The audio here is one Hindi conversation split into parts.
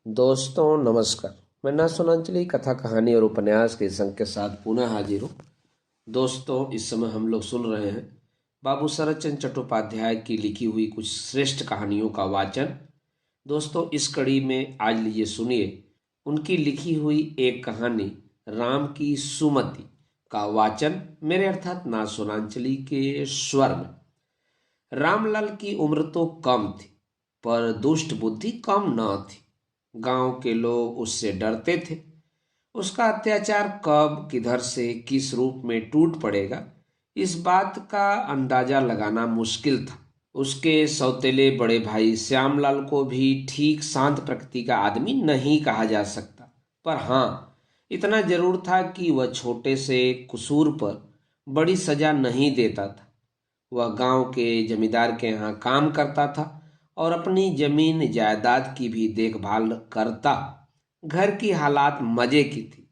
दोस्तों नमस्कार। मैं ना सुनांचली कथा कहानी और उपन्यास के संग के साथ पुनः हाजिर हूँ। दोस्तों इस समय हम लोग सुन रहे हैं बाबू शरतचंद्र चट्टोपाध्याय की लिखी हुई कुछ श्रेष्ठ कहानियों का वाचन। दोस्तों इस कड़ी में आज लीजिए सुनिए उनकी लिखी हुई एक कहानी राम की सुमति का वाचन मेरे अर्थात ना सुनांचली के स्वर में। रामलाल की उम्र तो कम थी पर दुष्ट बुद्धि कम न थी। गांव के लोग उससे डरते थे। उसका अत्याचार कब किधर से किस रूप में टूट पड़ेगा इस बात का अंदाजा लगाना मुश्किल था। उसके सौतेले बड़े भाई श्यामलाल को भी ठीक शांत प्रकृति का आदमी नहीं कहा जा सकता, पर हाँ इतना जरूर था कि वह छोटे से कसूर पर बड़ी सजा नहीं देता था। वह गांव के जमींदार के यहाँ काम करता था और अपनी जमीन जायदाद की भी देखभाल करता। घर की हालात मजे की थी।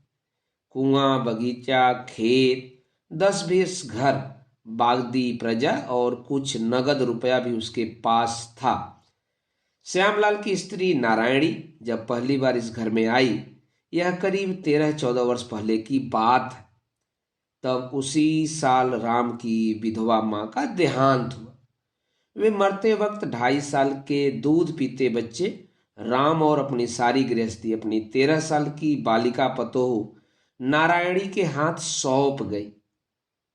कुआं, बगीचा, खेत, 10-20 घर, बागदी प्रजा और कुछ नगद रुपया भी उसके पास था। श्यामलाल की स्त्री नारायणी जब पहली बार इस घर में आई, यह करीब 13-14 वर्ष पहले की बात है। तब उसी साल राम की विधवा माँ का देहांत हुआ। वे मरते वक्त 2.5 साल के दूध पीते बच्चे राम और अपनी सारी गृहस्थी अपनी 13 साल की बालिका पतोह नारायणी के हाथ सौंप गई।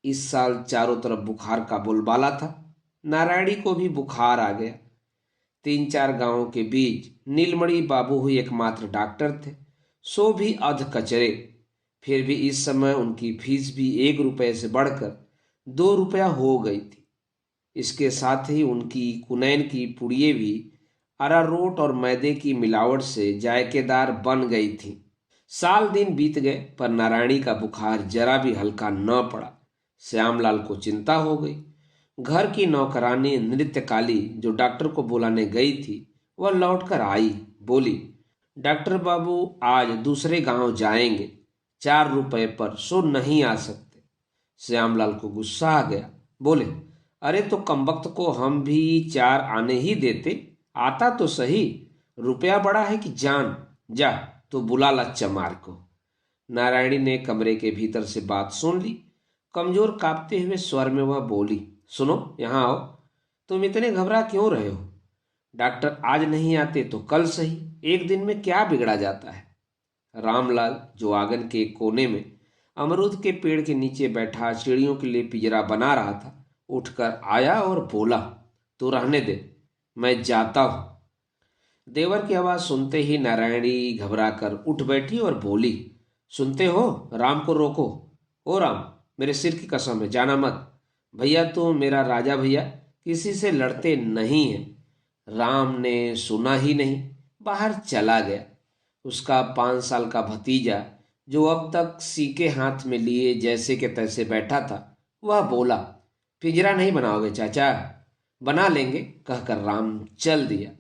इस साल चारों तरफ बुखार का बोलबाला था। नारायणी को भी बुखार आ गया। 3-4 गांवों के बीच नीलमणि बाबू ही एकमात्र डॉक्टर थे, सो भी अध कचरे। फिर भी इस समय उनकी फीस भी 1 रुपये से बढ़कर 2 रुपया हो गई थी। इसके साथ ही उनकी कुनैन की पुड़िये भी अरारोट और मैदे की मिलावट से जायकेदार बन गई थी। साल दिन बीत गए पर नारायणी का बुखार जरा भी हल्का न पड़ा। श्यामलाल को चिंता हो गई। घर की नौकरानी नृत्यकाली जो डॉक्टर को बुलाने गई थी वह लौटकर आई। बोली, डॉक्टर बाबू आज दूसरे गांव जाएंगे, 4 रुपए पर सो नहीं आ सकते। श्यामलाल को गुस्सा आ गया। बोले, अरे तो कमबख्त को हम भी 4 आने ही देते, आता तो सही। रुपया बड़ा है कि जान। जा तो बुला ला चमार को। नारायणी ने कमरे के भीतर से बात सुन ली। कमजोर कांपते हुए स्वर में वह बोली, सुनो यहाँ आओ। तुम इतने घबरा क्यों रहे हो? डॉक्टर आज नहीं आते तो कल सही, एक दिन में क्या बिगड़ा जाता है? रामलाल जो आंगन के कोने में अमरूद के पेड़ के नीचे बैठा चिड़ियों के लिए पिंजरा बना रहा था, उठकर आया और बोला, तू रहने दे, मैं जाता हूं। देवर की आवाज सुनते ही नारायणी घबरा कर उठ बैठी और बोली, सुनते हो? राम को रोको। ओ राम, मेरे सिर की कसम है, जाना मत। भैया तो मेरा राजा भैया किसी से लड़ते नहीं है। राम ने सुना ही नहीं, बाहर चला गया। उसका 5 साल का भतीजा जो अब तक सीके हाथ में लिए जैसे के तैसे बैठा था, वह बोला, पिंजरा नहीं बनाओगे चाचा? बना लेंगे, कहकर राम चल दिया।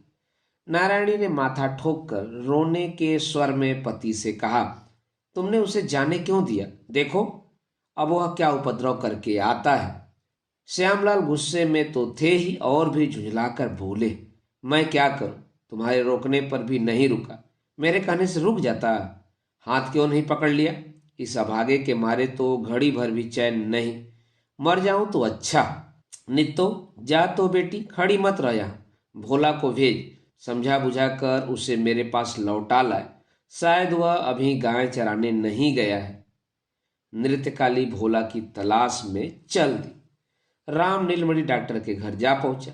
नारायणी ने माथा ठोककर रोने के स्वर में पति से कहा, तुमने उसे जाने क्यों दिया? देखो अब वह क्या उपद्रव करके आता है। श्यामलाल गुस्से में तो थे ही और भी झुंझलाकर बोले, मैं क्या करूं? तुम्हारे रोकने पर भी नहीं रुका। मेरे कहने से रुक जाता, हाथ क्यों नहीं पकड़ लिया? इस अभागे के मारे तो घड़ी भर भी चैन नहीं। मर जाऊं तो अच्छा। नित्तो जा तो बेटी, खड़ी मत रह यहाँ। भोला को भेज, समझा बुझा कर उसे मेरे पास लौटा लाए। शायद वह अभी गाय चराने नहीं गया है। नृत्यकाली भोला की तलाश में चल दी। राम नीलमणि डॉक्टर के घर जा पहुंचा।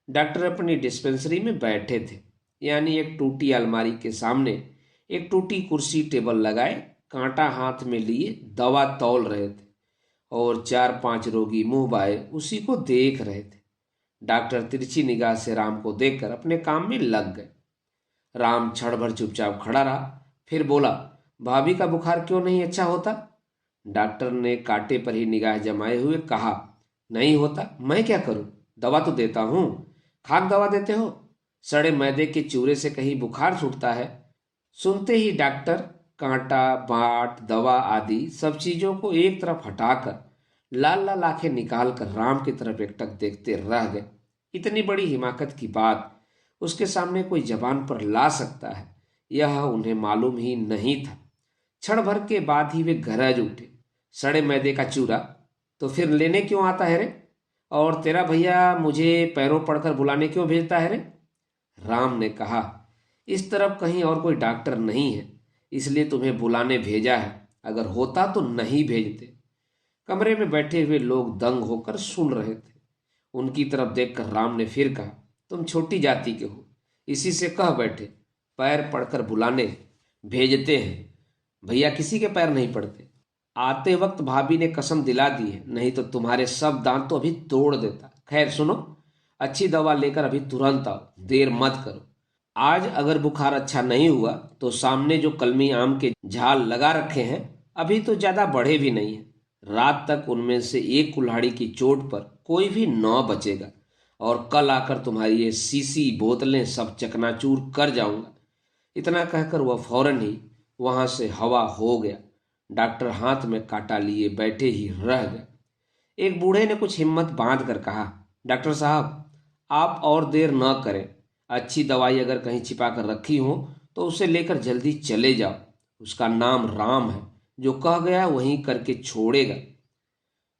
डॉक्टर अपनी डिस्पेंसरी में बैठे थे, यानी एक टूटी अलमारी के सामने एक टूटी कुर्सी टेबल लगाए, कांटा हाथ में लिए दवा तौल रहे थे और 4-5 रोगी मुंह बाए उसी को देख रहे थे। डॉक्टर तिरछी निगाह से राम को देखकर अपने काम में लग गए। राम क्षण भर चुपचाप खड़ा रहा, फिर बोला, भाभी का बुखार क्यों नहीं अच्छा होता? डॉक्टर ने कांटे पर ही निगाह जमाए हुए कहा, नहीं होता, मैं क्या करूं? दवा तो देता हूं। खाक दवा देते हो? सड़े मैदे के चूरे से कहीं बुखार छूटता है? सुनते ही डॉक्टर कांटा, बाट, दवा आदि सब चीजों को एक तरफ हटाकर लाल लाल आंखें निकालकर राम की तरफ एकटक देखते रह गए। इतनी बड़ी हिमाकत की बात उसके सामने कोई जबान पर ला सकता है, यह उन्हें मालूम ही नहीं था। क्षण भर के बाद ही वे गरज उठे, सड़े मैदे का चूरा तो फिर लेने क्यों आता है रे? और तेरा भैया मुझे पैरों पड़कर बुलाने क्यों भेजता है रे? राम ने कहा, इस तरफ कहीं और कोई डॉक्टर नहीं है, इसलिए तुम्हें बुलाने भेजा है, अगर होता तो नहीं भेजते। कमरे में बैठे हुए लोग दंग होकर सुन रहे थे। उनकी तरफ देखकर राम ने फिर कहा, तुम छोटी जाति के हो, इसी से कह बैठे पैर पड़कर बुलाने भेजते हैं। भैया किसी के पैर नहीं पड़ते। आते वक्त भाभी ने कसम दिला दी है, नहीं तो तुम्हारे सब दांत तो अभी तोड़ देता। खैर सुनो, अच्छी दवा लेकर अभी तुरंत आओ, देर मत करो। आज अगर बुखार अच्छा नहीं हुआ तो सामने जो कलमी आम के झाल लगा रखे हैं अभी तो ज्यादा बढ़े भी नहीं है, रात तक उनमें से एक कुल्हाड़ी की चोट पर कोई भी न बचेगा और कल आकर तुम्हारी ये सीसी बोतलें सब चकनाचूर कर जाऊंगा। इतना कहकर वह फौरन ही वहां से हवा हो गया। डॉक्टर हाथ में कांटा लिए बैठे ही रह गए। एक बूढ़े ने कुछ हिम्मत बांध कर कहा, डॉक्टर साहब आप और देर न करें, अच्छी दवाई अगर कहीं छिपा कर रखी हो तो उसे लेकर जल्दी चले जाओ। उसका नाम राम है, जो कह गया वहीं करके छोड़ेगा।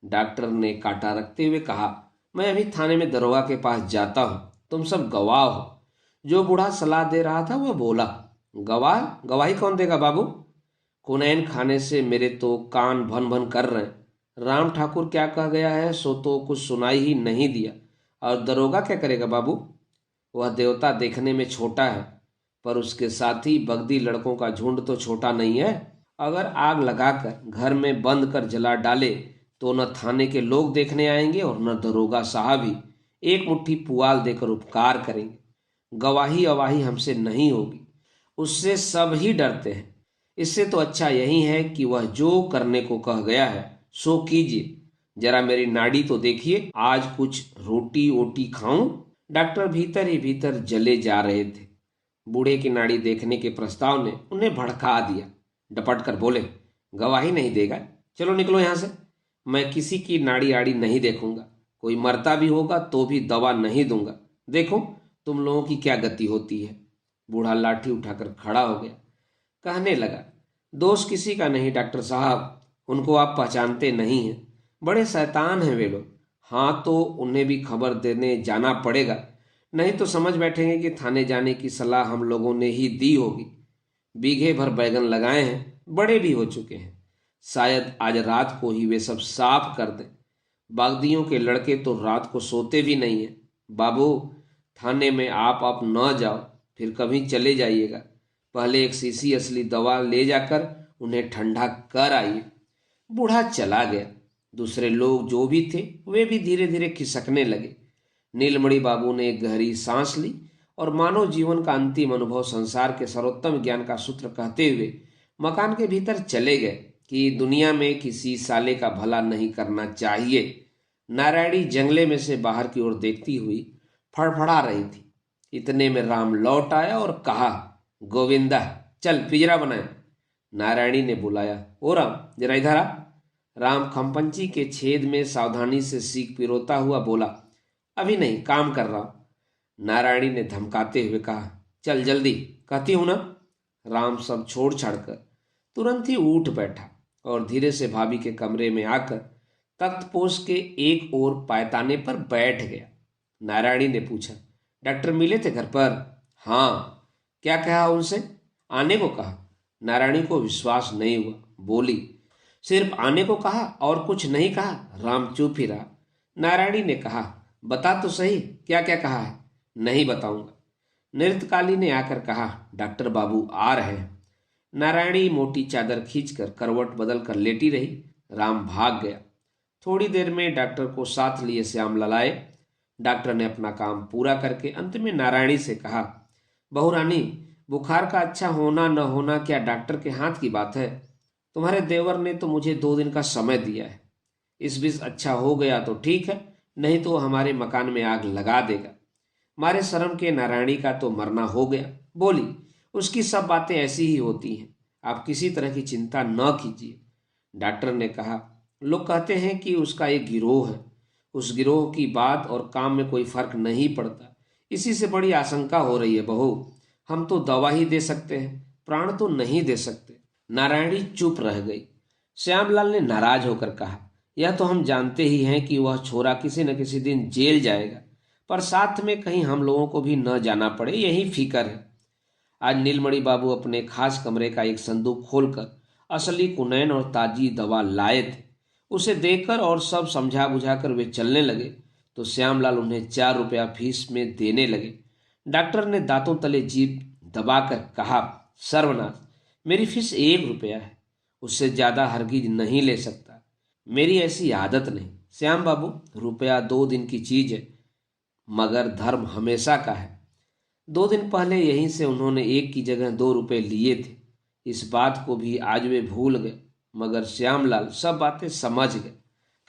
डॉक्टर ने कांटा रखते हुए कहा, मैं अभी थाने में दरोगा के पास जाता हूं, तुम सब गवाह हो। जो बूढ़ा सलाह दे रहा था वह बोला, गवाह? गवाही कौन देगा बाबू? कुनैन खाने से मेरे तो कान भन भन कर रहे हैं। राम ठाकुर क्या कह गया है सो तो कुछ सुनाई ही नहीं दिया, और दरोगा क्या करेगा बाबू? वह देवता देखने में छोटा है, पर उसके साथी बगदी लड़कों का झुंड तो छोटा नहीं है। अगर आग लगाकर घर में बंद कर जला डाले तो न थाने के लोग देखने आएंगे और न दरोगा साहब ही एक मुट्ठी पुआल देकर उपकार करेंगे। गवाही अवाही हमसे नहीं होगी, उससे सब ही डरते हैं। इससे तो अच्छा यही है कि वह जो करने को कह गया है सो कीजिए। जरा मेरी नाड़ी तो देखिए, आज कुछ रोटी वोटी खाऊं? डॉक्टर भीतर ही भीतर जले जा रहे थे। बूढ़े की नाड़ी देखने के प्रस्ताव ने उन्हें भड़का दिया। डपट कर बोले, गवाही नहीं देगा? चलो निकलो यहां से। मैं किसी की नाड़ी आड़ी नहीं देखूंगा, कोई मरता भी होगा तो भी दवा नहीं दूंगा। देखो तुम लोगों की क्या गति होती है। बूढ़ा लाठी उठाकर खड़ा हो गया, कहने लगा, दोष किसी का नहीं डॉक्टर साहब, उनको आप पहचानते नहीं हैं, बड़े शैतान हैं वे लोग। हाँ तो उन्हें भी खबर देने जाना पड़ेगा, नहीं तो समझ बैठेंगे कि थाने जाने की सलाह हम लोगों ने ही दी होगी। बीघे भर बैगन लगाए हैं, बड़े भी हो चुके हैं, शायद आज रात को ही वे सब साफ कर दें। बागदियों के लड़के तो रात को सोते भी नहीं है। बाबू थाने में आप न जाओ, फिर कभी चले जाइएगा। पहले एक शीशी असली दवा ले जाकर उन्हें ठंडा कर आइए। बूढ़ा चला गया। दूसरे लोग जो भी थे वे भी धीरे धीरे खिसकने लगे। नीलमणि बाबू ने एक गहरी सांस ली और मानव जीवन का अंतिम अनुभव संसार के सर्वोत्तम ज्ञान का सूत्र कहते हुए मकान के भीतर चले गए कि दुनिया में किसी साले का भला नहीं करना चाहिए। नारायणी जंगले में से बाहर की ओर देखती हुई फड़फड़ा रही थी। इतने में राम लौट आया और कहा, गोविंदा चल पिंजरा बनाए। नारायणी ने बुलाया, ओ राम जरा इधर आ। राम खम्पंची के छेद में सावधानी से सीख पिरोता हुआ बोला, अभी नहीं, काम कर रहा हूं। नारायणी ने धमकाते हुए कहा, चल जल्दी, कहती हूं ना। राम सब छोड़ छाड़कर तुरंत ही उठ बैठा और धीरे से भाभी के कमरे में आकर तख्तपोश के एक ओर पायताने पर बैठ गया। नारायणी ने पूछा, डॉक्टर मिले थे घर पर? हाँ। क्या कहा उनसे? आने को कहा। नारायणी को विश्वास नहीं हुआ, बोली, सिर्फ आने को कहा और कुछ नहीं कहा? राम चुप ही रहा। नारायणी ने कहा, बता तो सही क्या क्या कहा है। नहीं बताऊंगा। नृत्यकाली ने आकर कहा, डॉक्टर बाबू आ रहे हैं। नारायणी मोटी चादर खींचकर करवट बदल कर लेटी रही। राम भाग गया। थोड़ी देर में डॉक्टर को साथ लिए श्याम लाए। डॉक्टर ने अपना काम पूरा करके अंत में नारायणी से कहा, बहू रानी, बुखार का अच्छा होना न होना क्या डॉक्टर के हाथ की बात है। तुम्हारे देवर ने तो मुझे 2 दिन का समय दिया है। इस बीच अच्छा हो गया तो ठीक है, नहीं तो हमारे मकान में आग लगा देगा। मारे शर्म के नारायणी का तो मरना हो गया। बोली, उसकी सब बातें ऐसी ही होती हैं, आप किसी तरह की चिंता न कीजिए। डॉक्टर ने कहा, लोग कहते हैं कि उसका एक गिरोह है, उस गिरोह की बात और काम में कोई फर्क नहीं पड़ता, इसी से बड़ी आशंका हो रही है बहू। हम तो दवा ही दे सकते हैं, प्राण तो नहीं दे सकते। नारायणी चुप रह गई। श्यामलाल ने नाराज होकर कहा, यह तो हम जानते ही हैं कि वह छोरा किसी न किसी दिन जेल जाएगा, पर साथ में कहीं हम लोगों को भी न जाना पड़े, यही फिक्र है। आज नीलमणि बाबू अपने खास कमरे का एक संदूक खोलकर असली कुनैन और ताजी दवा लाए थे। उसे देकर और सब समझा बुझाकर वे चलने लगे तो श्यामलाल उन्हें 4 रुपया फीस में देने लगे। डॉक्टर ने दांतों तले जीभ दबाकर कहा, सर्वनाश, मेरी फीस 1 रुपया है, उससे ज्यादा हरगिज नहीं ले सकता। मेरी ऐसी आदत नहीं। श्याम बाबू, रुपया 2 दिन की चीज है, मगर धर्म हमेशा का है। 2 दिन पहले यहीं से उन्होंने 1 की जगह 2 रुपए लिए थे। इस बात को भी आज वे भूल गए, मगर श्यामलाल सब बातें समझ गए।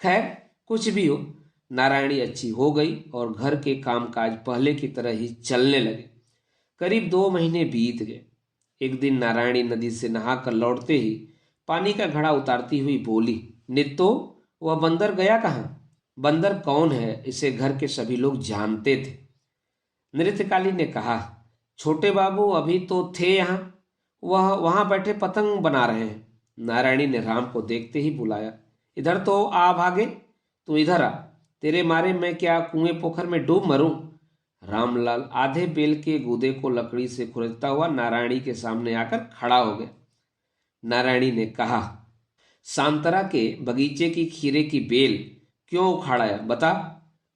खैर, कुछ भी हो, नारायणी अच्छी हो गई और घर के कामकाज पहले की तरह ही चलने लगे। करीब 2 महीने बीत गए। एक दिन नारायणी नदी से नहाकर लौटते ही पानी का घड़ा उतारती हुई बोली, नित्तो, वह बंदर गया कहाँ? बंदर कौन है, इसे घर के सभी लोग जानते थे। नृत्यकाली ने कहा, छोटे बाबू अभी तो थे यहाँ, वह वहां बैठे पतंग बना रहे हैं। नारायणी ने राम को देखते ही बुलाया, इधर तो आ भागे, तू इधर आ, तेरे मारे मैं क्या कुएं पोखर में डूब मरूं। रामलाल आधे बेल के गूदे को लकड़ी से खुरचता हुआ नारायणी के सामने आकर खड़ा हो गया। नारायणी ने कहा, सांतरा के बगीचे की खीरे की बेल क्यों उखाड़ा, बता।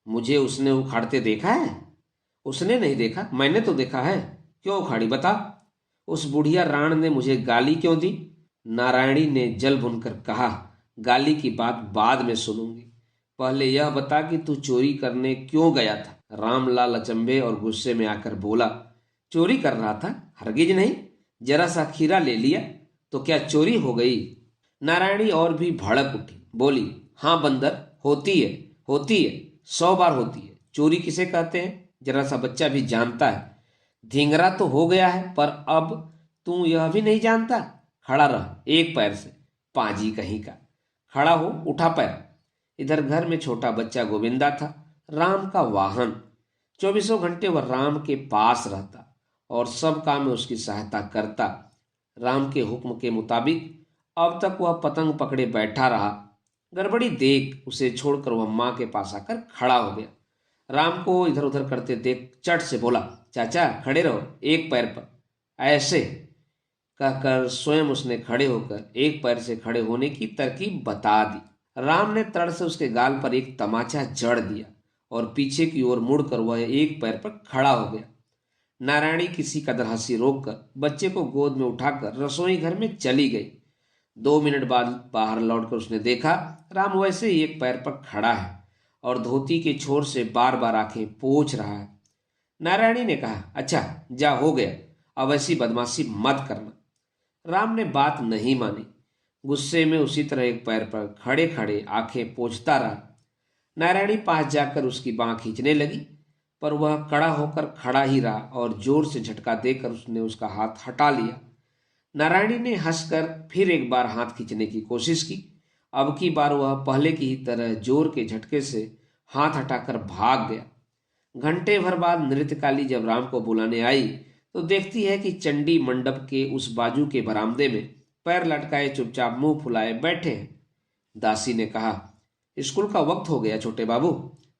मुझे उसने उखाड़ते देखा है? उसने नहीं देखा, मैंने तो देखा है। क्यों उखाड़ी, बता। उस बुढ़िया राण ने मुझे गाली क्यों दी? नारायणी ने जल भुनकर कहा, गाली की बात बाद में सुनूंगी, पहले यह बता कि तू चोरी करने क्यों गया था। रामलाल अचंभे और गुस्से में आकर बोला, चोरी कर रहा था? हरगिज नहीं, जरा सा खीरा ले लिया तो क्या चोरी हो गई? नारायणी और भी भड़क उठी, बोली, हाँ बंदर, होती है, होती है, 100 बार होती है। चोरी किसे कहते हैं जरा सा बच्चा भी जानता है। धींगरा तो हो गया है, पर अब तू यह भी नहीं जानता। खड़ा रह, एक पैर से, पाजी कहीं का। खड़ा हो, उठा पैर। इधर घर में छोटा बच्चा गोविंदा था, राम का वाहन। 24 घंटे वह राम के पास रहता और सब काम में उसकी सहायता करता। राम के हुक्म के मुताबिक अब तक वह पतंग पकड़े बैठा रहा। गड़बड़ी देख उसे छोड़कर वह मां के पास आकर खड़ा हो गया। राम को इधर उधर करते देख चट से बोला, चाचा खड़े रहो, एक पैर पर। ऐसे कहकर स्वयं उसने खड़े होकर एक पैर से खड़े होने की तरकीब बता दी। राम ने तड़ से उसके गाल पर एक तमाचा जड़ दिया और पीछे की ओर मुड़कर वह एक पैर पर खड़ा हो गया। नारायणी किसी कदर हंसी रोककर बच्चे को गोद में उठाकर रसोई घर में चली गई। 2 मिनट बाद बाहर लौटकर उसने देखा, राम वैसे ही एक पैर पर खड़ा है और धोती के छोर से बार बार आंखें पोंछ रहा है। नारायणी ने कहा, अच्छा जा, हो गया, अब ऐसी बदमाशी मत करना। राम ने बात नहीं मानी, गुस्से में उसी तरह एक पैर पर खड़े खड़े आंखें पोंछता रहा। नारायणी पास जाकर उसकी बांह खींचने लगी, पर वह कड़ा होकर खड़ा ही रहा और जोर से झटका देकर उसने उसका हाथ हटा लिया। नारायणी ने हंसकर फिर एक बार हाथ खींचने की कोशिश की। अब की बार वह पहले की ही तरह जोर के झटके से हाथ हटाकर भाग गया। घंटे भर बाद नृत्यकाली जब राम को बुलाने आई तो देखती है कि चंडी मंडप के उस बाजू के बरामदे में पैर लटकाए चुपचाप मुंह फुलाए बैठे हैं। दासी ने कहा, स्कूल का वक्त हो गया छोटे बाबू,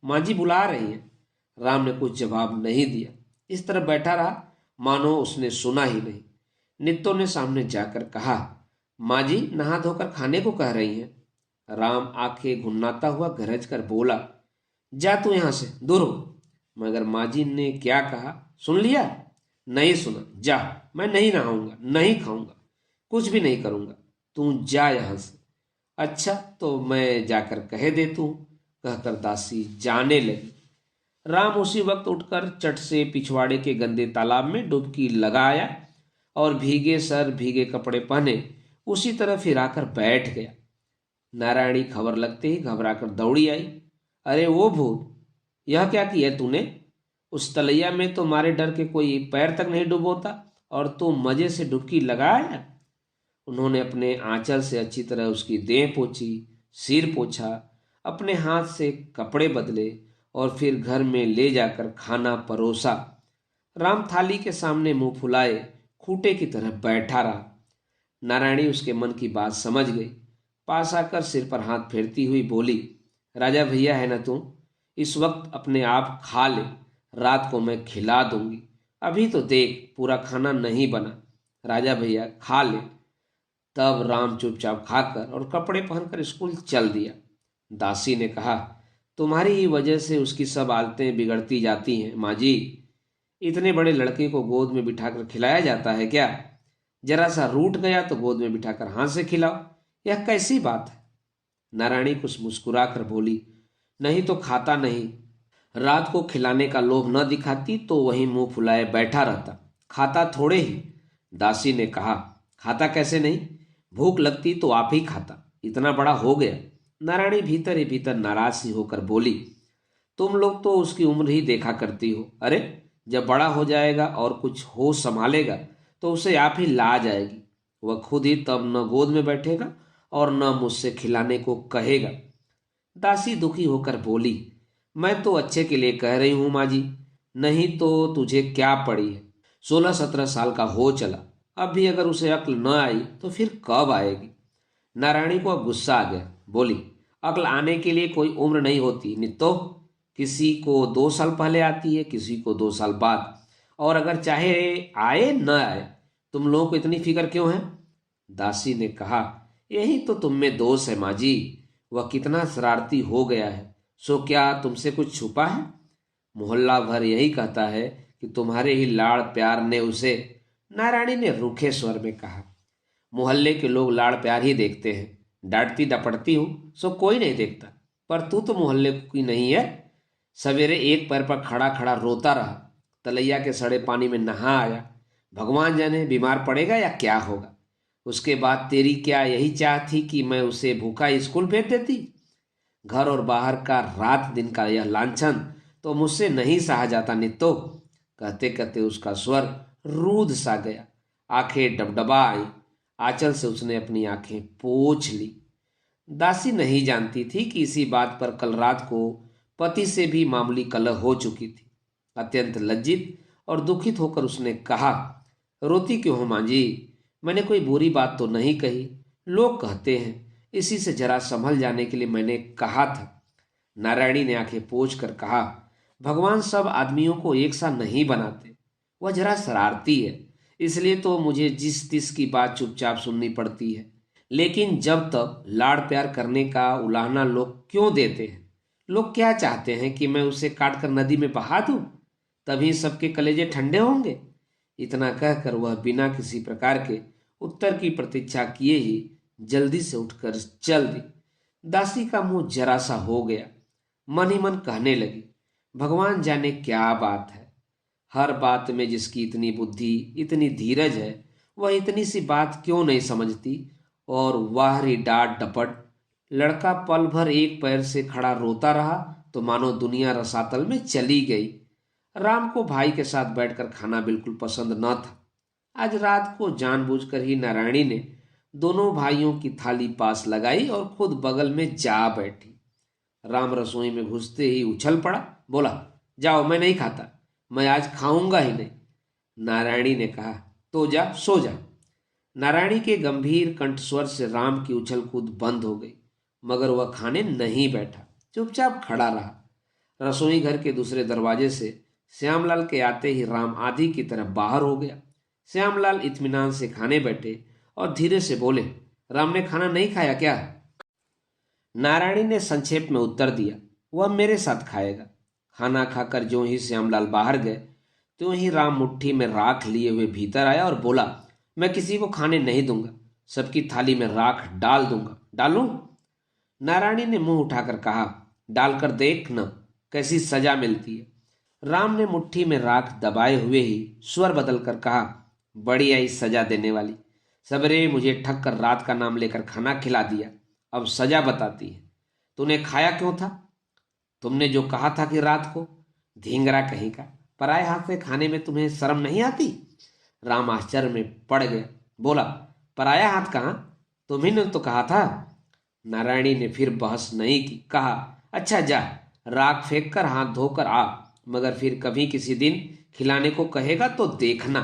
माँ जी बुला रही हैं। राम ने कुछ जवाब नहीं दिया, इस तरह बैठा रहा मानो उसने सुना ही नहीं। नित्तो ने सामने जाकर कहा, माँ जी नहा धोकर खाने को कह रही हैं। राम आंखें घुन्नाता हुआ गरज कर बोला, जा तू यहां से, दूर हो। मगर माँ जी ने क्या कहा सुन लिया? नहीं सुना। जा, मैं नहीं नहाऊंगा, नहीं खाऊंगा, कुछ भी नहीं करूंगा, तू जा यहां से। अच्छा तो मैं जाकर कह देती हूं, कहकर दासी जाने लगी। राम उसी वक्त उठकर चट से पिछवाड़े के गंदे तालाब में डुबकी लगाया और भीगे सर भीगे कपड़े पहने उसी तरह फिर आकर बैठ गया। नारायणी खबर लगते ही घबराकर दौड़ी आई, अरे वो भूत, यह क्या किया तूने? उस तलैया में तो मारे डर के कोई पैर तक नहीं डुबोता और तू मजे से डुबकी लगाया। उन्होंने अपने आंचल से अच्छी तरह उसकी देह पोंछी, सिर पोंछा, अपने हाथ से कपड़े बदले और फिर घर में ले जाकर खाना परोसा। राम थाली के सामने मुंह फुलाए खूंटे की तरह बैठा रहा। नारायणी उसके मन की बात समझ गई। पास आकर सिर पर हाथ फेरती हुई बोली, राजा भैया है ना तू, इस वक्त अपने आप खा ले, रात को मैं खिला दूंगी। अभी तो देख पूरा खाना नहीं बना, राजा भैया खा ले। तब राम चुपचाप खाकर और कपड़े पहनकर स्कूल चल दिया। दासी ने कहा, तुम्हारी ही वजह से उसकी सब आदतें बिगड़ती जाती हैं माँ जी। इतने बड़े लड़के को गोद में बिठाकर खिलाया जाता है क्या? जरा सा रूठ गया तो गोद में बिठाकर हाथ से खिलाओ, यह कैसी बात है? नारायणी कुछ मुस्कुरा कर बोली, नहीं तो खाता नहीं। रात को खिलाने का लोभ न दिखाती तो वहीं मुंह फुलाए बैठा रहता, खाता थोड़े ही। दासी ने कहा, खाता कैसे नहीं? भूख लगती तो आप ही खाता, इतना बड़ा हो गया। नारायणी भीतर ही भीतर नाराज सी होकर बोली, तुम लोग तो उसकी उम्र ही देखा करती हो। अरे जब बड़ा हो जाएगा और कुछ होश संभालेगा तो उसे आप ही ला जाएगी। वह खुद ही तब न गोद में बैठेगा और न मुझसे खिलाने को कहेगा। दासी दुखी होकर बोली, मैं तो अच्छे के लिए कह रही हूं माँ जी, नहीं तो तुझे क्या पड़ी है? 16-17 साल का हो चला, अब भी अगर उसे अक्ल न आई तो फिर कब आएगी? नारायणी को अब गुस्सा आ गया, बोली, अक्ल आने के लिए कोई उम्र नहीं होती नित्तो। किसी को 2 साल पहले आती है, किसी को 2 साल बाद, और अगर चाहे आए न आए, तुम लोगों को इतनी फिक्र क्यों है? दासी ने कहा, यही तो तुम में दोष है माँ जी, वह कितना शरारती हो गया है। सो क्या तुमसे कुछ छुपा है? मोहल्ला भर यही कहता है कि तुम्हारे ही लाड़ प्यार ने उसे। नारायणी ने रूखे स्वर में कहा, मोहल्ले के लोग लाड़ प्यार ही देखते हैं, डांटती डपटती हूं सो कोई नहीं देखता, पर तू तो मोहल्ले की नहीं है। सवेरे एक पैर पर खड़ा खड़ा रोता रहा, तलैया के सड़े पानी में नहा आया, भगवान जाने बीमार पड़ेगा या क्या होगा। उसके बाद तेरी क्या यही चाह थी कि मैं उसे भूखा स्कूल भेज देती? घर और बाहर का रात दिन का यह लांछन तो मुझसे नहीं सहा जाता नित्तो। कहते कहते उसका स्वर रूध सा गया, आंखें डबडबा आई, आंचल से उसने अपनी आंखें पोंछ ली। दासी नहीं जानती थी कि इसी बात पर कल रात को पति से भी मामूली कलह हो चुकी थी। अत्यंत लज्जित और दुखित होकर उसने कहा, रोती क्यों हो मां जी? मैंने कोई बुरी बात तो नहीं कही, लोग कहते हैं, इसी से जरा संभल जाने के लिए मैंने कहा था। नारायणी ने आंखें पोंछ कर कहा, भगवान सब आदमियों को एक सा नहीं बनाते, वह जरा शरारती है, इसलिए तो मुझे जिस तिस की बात चुपचाप सुननी पड़ती है। लेकिन जब तक लाड़ प्यार करने का उलाहना लोग क्यों देते हैं? लोग क्या चाहते हैं कि मैं उसे काट कर नदी में बहा दूं? तभी सबके कलेजे ठंडे होंगे। इतना कहकर वह बिना किसी प्रकार के उत्तर की प्रतीक्षा किए ही जल्दी से उठकर चल दी। दासी का मुंह जरा सा हो गया, मन ही मन कहने लगी, भगवान जाने क्या बात है, हर बात में जिसकी इतनी बुद्धि इतनी धीरज है, वह इतनी सी बात क्यों नहीं समझती। और वाहरी डांट डपट, लड़का पल भर एक पैर से खड़ा रोता रहा तो मानो दुनिया रसातल में चली गई। राम को भाई के साथ बैठकर खाना बिल्कुल पसंद न था। आज रात को जानबूझकर ही नारायणी ने दोनों भाइयों की थाली पास लगाई और खुद बगल में जा बैठी। राम रसोई में घुसते ही उछल पड़ा, बोला, जाओ मैं नहीं खाता, मैं आज खाऊंगा ही नहीं। नारायणी ने कहा, तो जा सो जा। नारायणी के गंभीर कंठस्वर से राम की उछल कूद बंद हो गई, मगर वह खाने नहीं बैठा, चुपचाप खड़ा रहा। रसोई घर के दूसरे दरवाजे से श्यामलाल के आते ही राम आधी की तरफ बाहर हो गया। श्यामलाल इत्मीनान से खाने बैठे और धीरे से बोले, राम ने खाना नहीं खाया क्या? नारायणी ने संक्षेप में उत्तर दिया, वह मेरे साथ खाएगा। खाना खाकर जो ही श्यामलाल बाहर गए त्यों ही राम मुट्ठी में राख लिए हुए भीतर आया और बोला, मैं किसी को खाने नहीं दूंगा, सबकी थाली में राख डाल दूंगा। डालूं? नारायणी ने मुंह उठाकर कहा, डालकर देख न कैसी सजा मिलती है। राम ने मुट्ठी में राख दबाए हुए ही स्वर बदलकर कहा, बड़ी आई सजा देने वाली, सबरे मुझे ठग कर रात का नाम लेकर खाना खिला दिया, अब सजा बताती है। तूने खाया क्यों था? तुमने जो कहा था कि रात को। धींगरा कहीं का, पराए हाथ से खाने में तुम्हें शर्म नहीं आती? राम आश्चर्य में पड़ गया, बोला, पराया हाथ कहाँ? तुम्ही ने तो कहा था। नारायणी ने फिर बहस नहीं की, कहा, अच्छा जा, राख फेंक कर हाथ धोकर आ, मगर फिर कभी किसी दिन खिलाने को कहेगा तो देखना।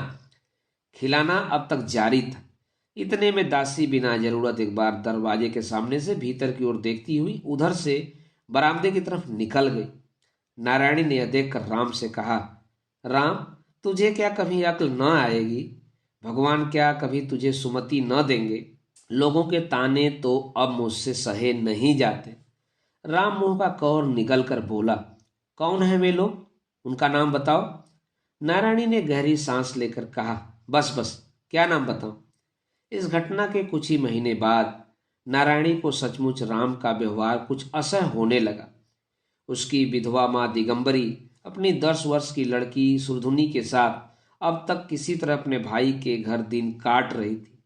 खिलाना अब तक जारी था। इतने में दासी बिना जरूरत एक बार दरवाजे के सामने से भीतर की ओर देखती हुई उधर से बरामदे की तरफ निकल गई। नारायणी ने यह देखकर राम से कहा, राम, तुझे क्या कभी अक्ल न आएगी? भगवान क्या कभी तुझे सुमति न देंगे? लोगों के ताने तो अब मुझसे सहे नहीं जाते। राम मुंह का कौर निकल कर बोला, कौन है वे लोग? उनका नाम बताओ। नारायणी ने गहरी सांस लेकर कहा, बस बस, क्या नाम बताऊं? इस घटना के कुछ ही महीने बाद नारायणी को सचमुच राम का व्यवहार कुछ असह्य होने लगा। उसकी विधवा माँ दिगंबरी अपनी 10 वर्ष की लड़की सुरधुनी के साथ अब तक किसी तरह अपने भाई के घर दिन काट रही थी।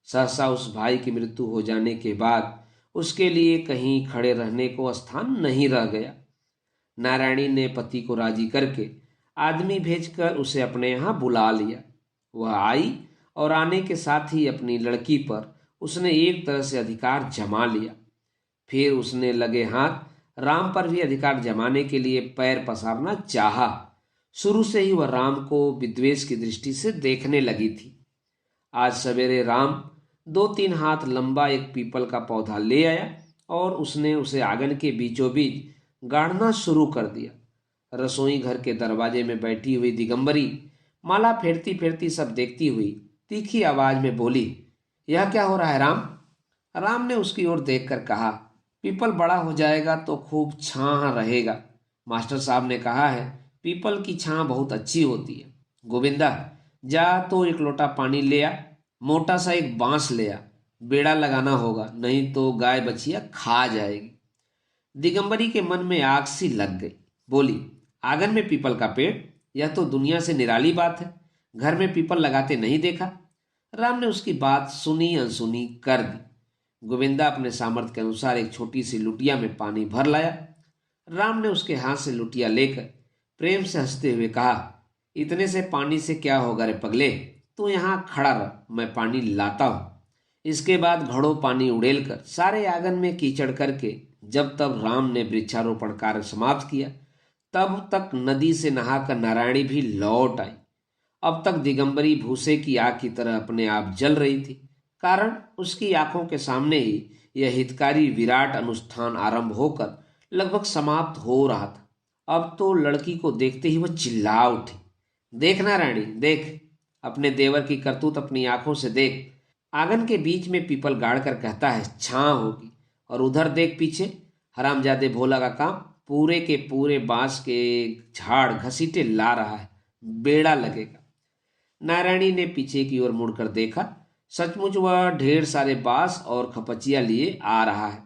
सहसा उस भाई की मृत्यु हो जाने के बाद उसके लिए कहीं खड़े रहने को स्थान नहीं रह गया। नारायणी ने पति को राजी करके आदमी भेजकर उसे अपने यहाँ बुला लिया। वह आई और आने के साथ ही अपनी लड़की पर उसने एक तरह से अधिकार जमा लिया। फिर उसने लगे हाथ राम पर भी अधिकार जमाने के लिए पैर पसारना चाहा। शुरू से ही वह राम को विद्वेष की दृष्टि से देखने लगी थी। आज सवेरे राम 2-3 हाथ लंबा एक पीपल का पौधा ले आया और उसने उसे आंगन के बीचों बीच गाड़ना शुरू कर दिया। रसोई घर के दरवाजे में बैठी हुई दिगंबरी माला फेरती फेरती सब देखती हुई तीखी आवाज में बोली, यह क्या हो रहा है राम? राम ने उसकी ओर देखकर कहा, पीपल बड़ा हो जाएगा तो खूब छां रहेगा। मास्टर साहब ने कहा है पीपल की छां बहुत अच्छी होती है। गोविंदा, जा तो एक लोटा पानी ले आ, मोटा सा एक बांस ले आ, बेड़ा लगाना होगा, नहीं तो गाय बछिया खा जाएगी। दिगंबरी के मन में आग सी लग गई। बोली, आंगन में पीपल का पेड़? यह तो दुनिया से निराली बात है। घर में पीपल लगाते नहीं देखा। राम ने उसकी बात सुनी अनसुनी कर दी। गोविंदा अपने सामर्थ्य के अनुसार एक छोटी सी लुटिया में पानी भर लाया। राम ने उसके हाथ से लुटिया लेकर प्रेम से हंसते हुए कहा, इतने से पानी से क्या होगा रे पगले, तू यहाँ खड़ा रह, मैं पानी लाता हूँ। इसके बाद घड़ों पानी उड़ेल कर सारे आंगन में कीचड़ करके जब तब राम ने वृक्षारोपण कार्य समाप्त किया, तब तक नदी से नहाकर नारायणी भी लौट आई। अब तक दिगंबरी भूसे की आग की तरह अपने आप जल रही थी, कारण उसकी आंखों के सामने ही यह हितकारी विराट अनुष्ठान आरंभ होकर लगभग समाप्त हो रहा था। अब तो लड़की को देखते ही वह चिल्ला उठी, देख नारायणी देख, अपने देवर की करतूत अपनी आंखों से देख। आंगन के बीच में पीपल गाड़ कर कहता है छां होगी, और उधर देख पीछे हरामजादे भोला का काम पूरे के पूरे बांस के झाड़ घसीटे ला रहा है, बेड़ा लगेगा। नारायणी ने पीछे की ओर मुड़कर देखा। सचमुच वह ढेर सारे बांस और खपचिया लिए आ रहा है।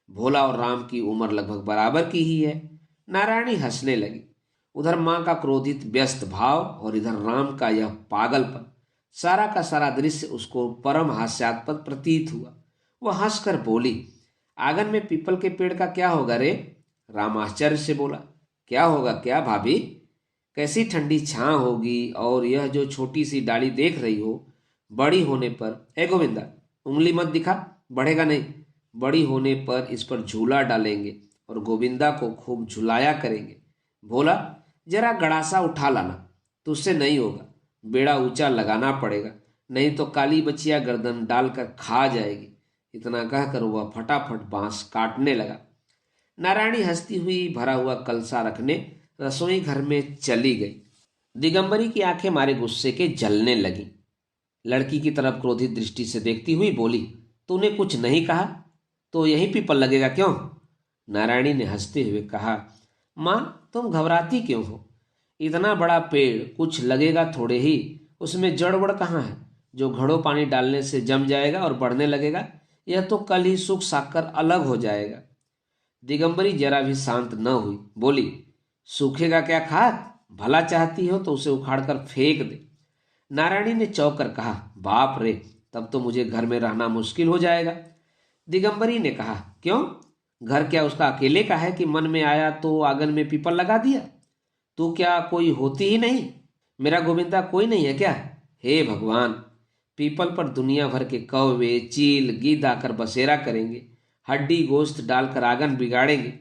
भोला और राम की उम्र लगभग बराबर की ही है। नारायणी हंसने लगी। उधर मां का क्रोधित व्यस्त भाव और इधर राम का यह पागलपन, सारा का सारा दृश्य उसको परम हास्यास्पद प्रतीत हुआ। वह हंसकर बोली, आंगन में पीपल के पेड़ का क्या होगा रे? राम आश्चर्य से बोला, क्या होगा क्या भाभी? कैसी ठंडी छां होगी, और यह जो छोटी सी डाली देख रही हो, बड़ी होने पर, ए गोविंदा उंगली मत दिखा, बढ़ेगा नहीं, बड़ी होने पर इस पर झूला डालेंगे और गोविंदा को खूब झुलाया करेंगे। भोला, जरा गड़ासा उठा लाना, तुझसे नहीं होगा, बेड़ा ऊंचा लगाना पड़ेगा, नहीं तो काली बचिया गर्दन डालकर खा जाएगी। इतना कहकर वह फटाफट बांस काटने लगा। नारायणी हंसती हुई भरा हुआ कलसा रखने रसोई घर में चली गई। दिगंबरी की आंखें मारे गुस्से के जलने लगी। लड़की की तरफ क्रोधित दृष्टि से देखती हुई बोली, तूने कुछ नहीं कहा तो यही पीपल लगेगा क्यों? नारायणी ने हंसते हुए कहा, मां तुम घबराती क्यों हो? इतना बड़ा पेड़ कुछ लगेगा थोड़े ही, उसमें जड़ वड़ कहाँ है जो घड़ों पानी डालने से जम जाएगा और बढ़ने लगेगा? यह तो कल ही सूख साकर अलग हो जाएगा। दिगंबरी जरा भी शांत न हुई, बोली, सूखेगा क्या खाक? भला चाहती हो तो उसे उखाड़कर फेंक दे। नारायणी ने चौंक कर कहा, बाप रे, तब तो मुझे घर में रहना मुश्किल हो जाएगा। दिगंबरी ने कहा, क्यों? घर क्या उसका अकेले का है कि मन में आया तो आंगन में पीपल लगा दिया? तू क्या कोई होती ही नहीं? मेरा गोविंदा कोई नहीं है क्या? हे भगवान, पीपल पर दुनिया भर के कौवे चील गिद्ध आकर बसेरा करेंगे, हड्डी गोश्त डालकर आंगन बिगाड़ेंगे।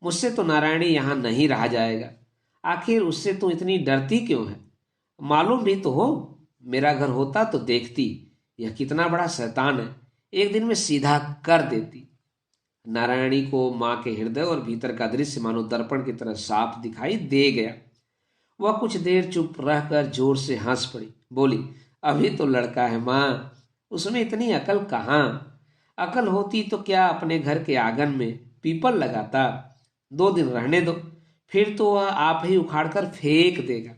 मुझसे तो नारायणी यहाँ नहीं रहा जाएगा। आखिर उससे तू इतनी डरती क्यों है? मालूम भी तो हो, मेरा घर होता तो देखती, यह कितना बड़ा शैतान है, एक दिन में सीधा कर देती। नारायणी को माँ के हृदय और भीतर का दृश्य मानो दर्पण की तरह साफ दिखाई दे गया। वह कुछ देर चुप रहकर जोर से हंस पड़ी, बोली, अभी तो लड़का है माँ, उसमें इतनी अकल कहाँ। अकल होती तो क्या अपने घर के आंगन में पीपल लगाता। 2 दिन रहने दो, फिर तो वह आप ही उखाड़ कर फेंक देगा।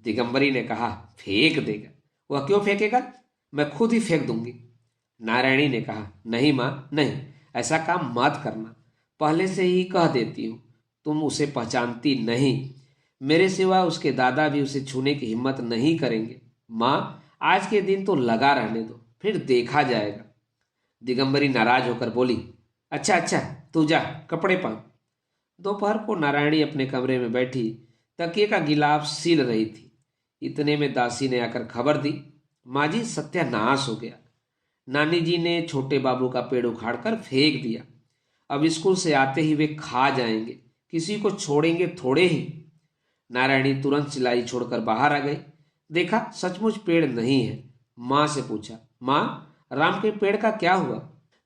दिगंबरी ने कहा, फेंक देगा? वह क्यों फेंकेगा, मैं खुद ही फेंक दूंगी। नारायणी ने कहा, नहीं माँ नहीं, ऐसा काम मत करना, पहले से ही कह देती हूँ, तुम उसे पहचानती नहीं, मेरे सिवा उसके दादा भी उसे छूने की हिम्मत नहीं करेंगे। माँ, आज के दिन तो लगा रहने दो, फिर देखा जाएगा। दिगंबरी नाराज होकर बोली, अच्छा अच्छा, तू जा कपड़े पहन। दोपहर को नारायणी अपने कमरे में बैठी तकिए का गिलाफ सील रही थी। इतने में दासी ने आकर खबर दी, माँ जी सत्यानाश हो गया, नानी जी ने छोटे बाबू का पेड़ उखाड़कर फेंक दिया, अब स्कूल से आते ही वे खा जाएंगे, किसी को छोड़ेंगे थोड़े ही। नारायणी तुरंत सिलाई छोड़कर बाहर आ गई। देखा सचमुच पेड़ नहीं है। माँ से पूछा, माँ, राम के पेड़ का क्या हुआ?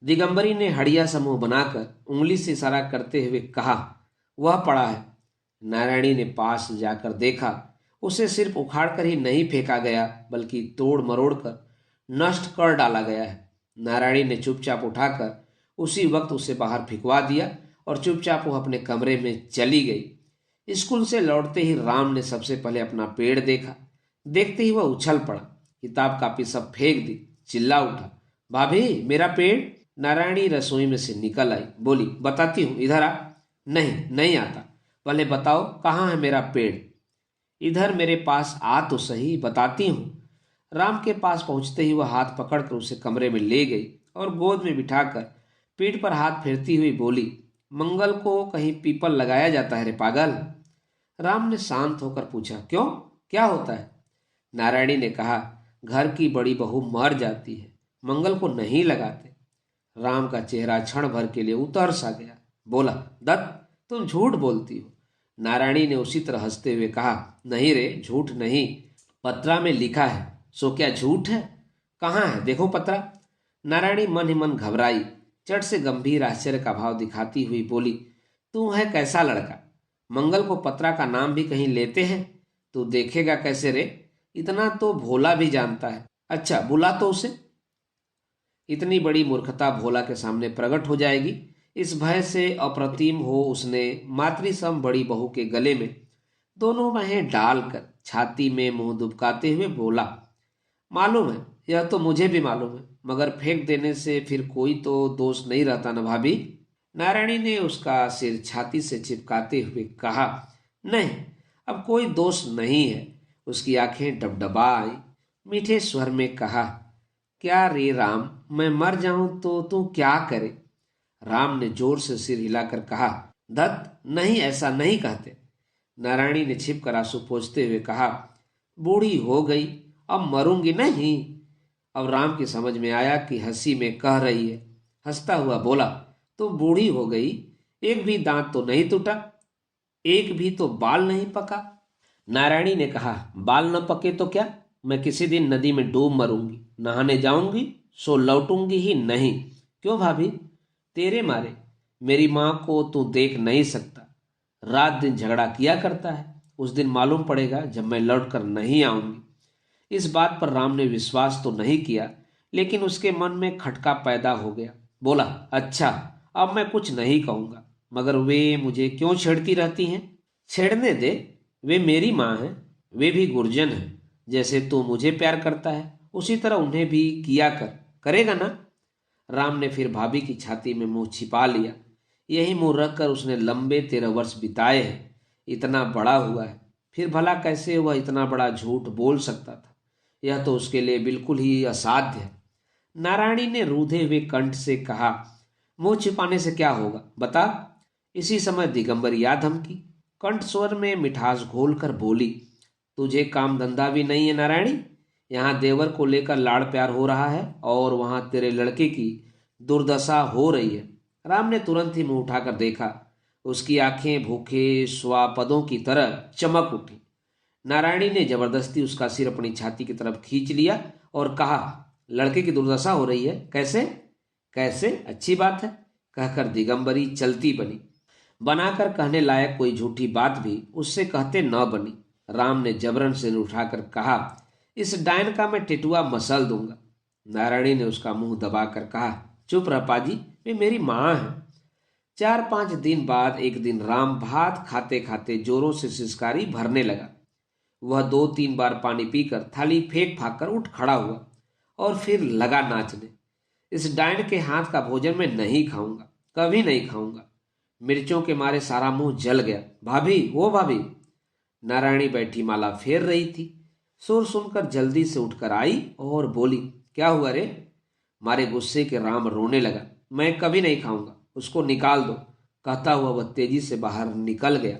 दिगंबरी ने हड़िया समूह बनाकर उंगली से इशारा करते हुए कहा, वह पड़ा है। नारायणी ने पास जाकर देखा, उसे सिर्फ उखाड़कर ही नहीं फेंका गया, बल्कि तोड़ मरोड़ कर नष्ट कर डाला गया है। नारायणी ने चुपचाप उठाकर उसी वक्त उसे बाहर फेंकवा दिया और चुपचाप वो अपने कमरे में चली गई। स्कूल से लौटते ही राम ने सबसे पहले अपना पेड़ देखा। देखते ही वह उछल पड़ा, किताब कापी सब फेंक दी, चिल्ला उठा, भाभी मेरा पेड़। नारायणी रसोई में से निकल आई, बोली, बताती हूँ, इधर आ। नहीं नहीं आता, पहले बताओ कहाँ है मेरा पेड़। इधर मेरे पास आ तो सही, बताती हूँ। राम के पास पहुंचते ही वह हाथ पकड़कर उसे कमरे में ले गई और गोद में बिठाकर पीठ पर हाथ फेरती हुई बोली, मंगल को कहीं पीपल लगाया जाता है रे पागल। राम ने शांत होकर पूछा, क्यों, क्या होता है? नारायणी ने कहा, घर की बड़ी बहू मर जाती है, मंगल को नहीं लगाते। राम का चेहरा क्षण भर के लिए उतर सा गया, बोला, दत्त तुम झूठ बोलती हो। नारायणी ने उसी तरह हंसते हुए कहा, नहीं रे, झूठ नहीं, पत्रा में लिखा है, सो क्या झूठ है? कहाँ है, देखो पत्रा। नारायणी मन ही मन घबराई, चट से गंभीर आश्चर्य का भाव दिखाती हुई बोली, तू है कैसा लड़का, मंगल को पत्रा का नाम भी कहीं लेते हैं? तू देखेगा कैसे रे, इतना तो भोला भी जानता है। अच्छा बुला तो उसे। इतनी बड़ी मूर्खता भोला के सामने प्रकट हो जाएगी, इस भय से अप्रतिम हो उसने मातृसम बड़ी बहू के गले में दोनों बाहें डालकर छाती में मुंह दुबकाते हुए बोला, मालूम है, यह तो मुझे भी मालूम है, मगर फेंक देने से फिर कोई तो दोष नहीं रहता ना भाभी। नारायणी ने उसका सिर छाती से चिपकाते हुए कहा, नहीं, अब कोई दोष नहीं है। उसकी आंखें डबडबा आई, मीठे स्वर में कहा, क्या रे राम, मैं मर जाऊं तो तू क्या करे? राम ने जोर से सिर हिलाकर कहा, दत्त नहीं, ऐसा नहीं कहते। नारायणी ने छिप कर आंसू पोंछते हुए कहा, बूढ़ी हो गई, अब मरूंगी नहीं। अब राम की समझ में आया कि हंसी में कह रही है। हंसता हुआ बोला, तुम बूढ़ी हो गई, एक भी दांत तो नहीं टूटा, एक भी तो बाल नहीं पका। नारायणी ने कहा, बाल न पके तो क्या, मैं किसी दिन नदी में डूब मरूंगी, नहाने जाऊंगी सो लौटूंगी ही नहीं। क्यों भाभी? तेरे मारे। मेरी माँ को तू देख नहीं सकता, रात दिन झगड़ा किया करता है, उस दिन मालूम पड़ेगा जब मैं लौट कर नहीं आऊंगी। इस बात पर राम ने विश्वास तो नहीं किया, लेकिन उसके मन में खटका पैदा हो गया। बोला, अच्छा अब मैं कुछ नहीं कहूंगा, मगर वे मुझे क्यों छेड़ती रहती हैं? छेड़ने दे, वे मेरी माँ हैं, वे भी गुरजन हैं, जैसे तू मुझे प्यार करता है उसी तरह उन्हें भी किया कर, करेगा ना? राम ने फिर भाभी की छाती में मुंह छिपा लिया। यही मुंह रखकर उसने लंबे 13 वर्ष बिताए हैं, इतना बड़ा हुआ है, फिर भला कैसे वह इतना बड़ा झूठ बोल सकता था? यह तो उसके लिए बिल्कुल ही असाध्य है। नारायणी ने रूधे हुए कंठ से कहा, मुंह छिपाने से क्या होगा, बता। इसी समय दिगंबर याद धमकी, कंठ स्वर में मिठास घोलकर बोली, तुझे काम धंधा भी नहीं है नारायणी? यहाँ देवर को लेकर लाड़ प्यार हो रहा है और वहां तेरे लड़के की दुर्दशा हो रही है। राम ने तुरंत ही मुंह उठाकर देखा, उसकी आंखें भूखे स्वापदों की तरह चमक उठी। नारायणी ने जबरदस्ती उसका सिर अपनी छाती की तरफ खींच लिया और कहा, लड़के की दुर्दशा हो रही है। कैसे? कैसे? अच्छी बात है, कहकर दिगंबरी चलती बनी। बनाकर कहने लायक कोई झूठी बात भी उससे कहते न बनी। राम ने जबरन सिर उठाकर कहा, इस डायन का मैं टिटुआ मसल दूंगा। नारायणी ने उसका मुंह दबाकर कहा, चुप रह पाजी, वे मेरी माँ है। 4-5 दिन बाद एक दिन राम भात खाते खाते जोरों से सिसकारी भरने लगा। वह 2-3 बार पानी पीकर थाली फेंक फाक कर उठ खड़ा हुआ और फिर लगा नाचने। इस डायन के हाथ का भोजन मैं नहीं खाऊंगा, कभी नहीं खाऊंगा। मिर्चों के मारे सारा मुंह जल गया। भाभी, वो भाभी। नारायणी बैठी माला फेर रही थी। सुर सुनकर जल्दी से उठकर आई और बोली, क्या हुआ रे? मारे गुस्से के राम रोने लगा। मैं कभी नहीं खाऊंगा, उसको निकाल दो, कहता हुआ वह तेजी से बाहर निकल गया।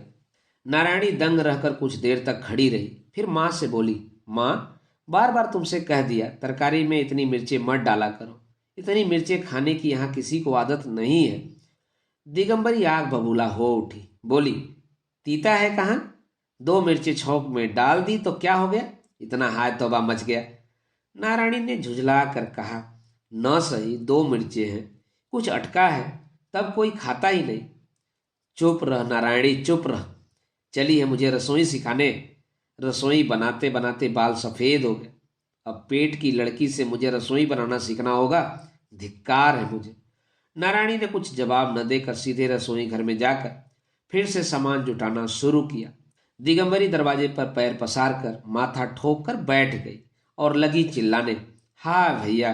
नारायणी दंग रहकर कुछ देर तक खड़ी रही, फिर माँ से बोली, माँ, बार बार तुमसे कह दिया तरकारी में इतनी मिर्चें मत डाला करो। इतनी मिर्चें खाने की यहाँ किसी को आदत नहीं है। दिगंबरी आग बबूला हो उठी, बोली, तीता है कहाँ? 2 मिर्चें छौंक में डाल दी तो क्या हो गया? इतना हाय तौबा मच गया। नारायणी ने झुझला कर कहा, न सही 2 मिर्चें हैं, कुछ अटका है, तब कोई खाता ही नहीं। चुप रह नारायणी, चुप रह। चली है मुझे रसोई सिखाने। रसोई बनाते बनाते बाल सफेद हो गए। अब पेट की लड़की से मुझे रसोई बनाना सीखना होगा। धिक्कार है मुझे। नारायणी ने कुछ जवाब न देकर सीधे रसोई घर में जाकर फिर से सामान जुटाना शुरू किया। दिगंबरी दरवाजे पर पैर पसार कर माथा ठोक कर बैठ गई और लगी चिल्लाने, हाँ भैया,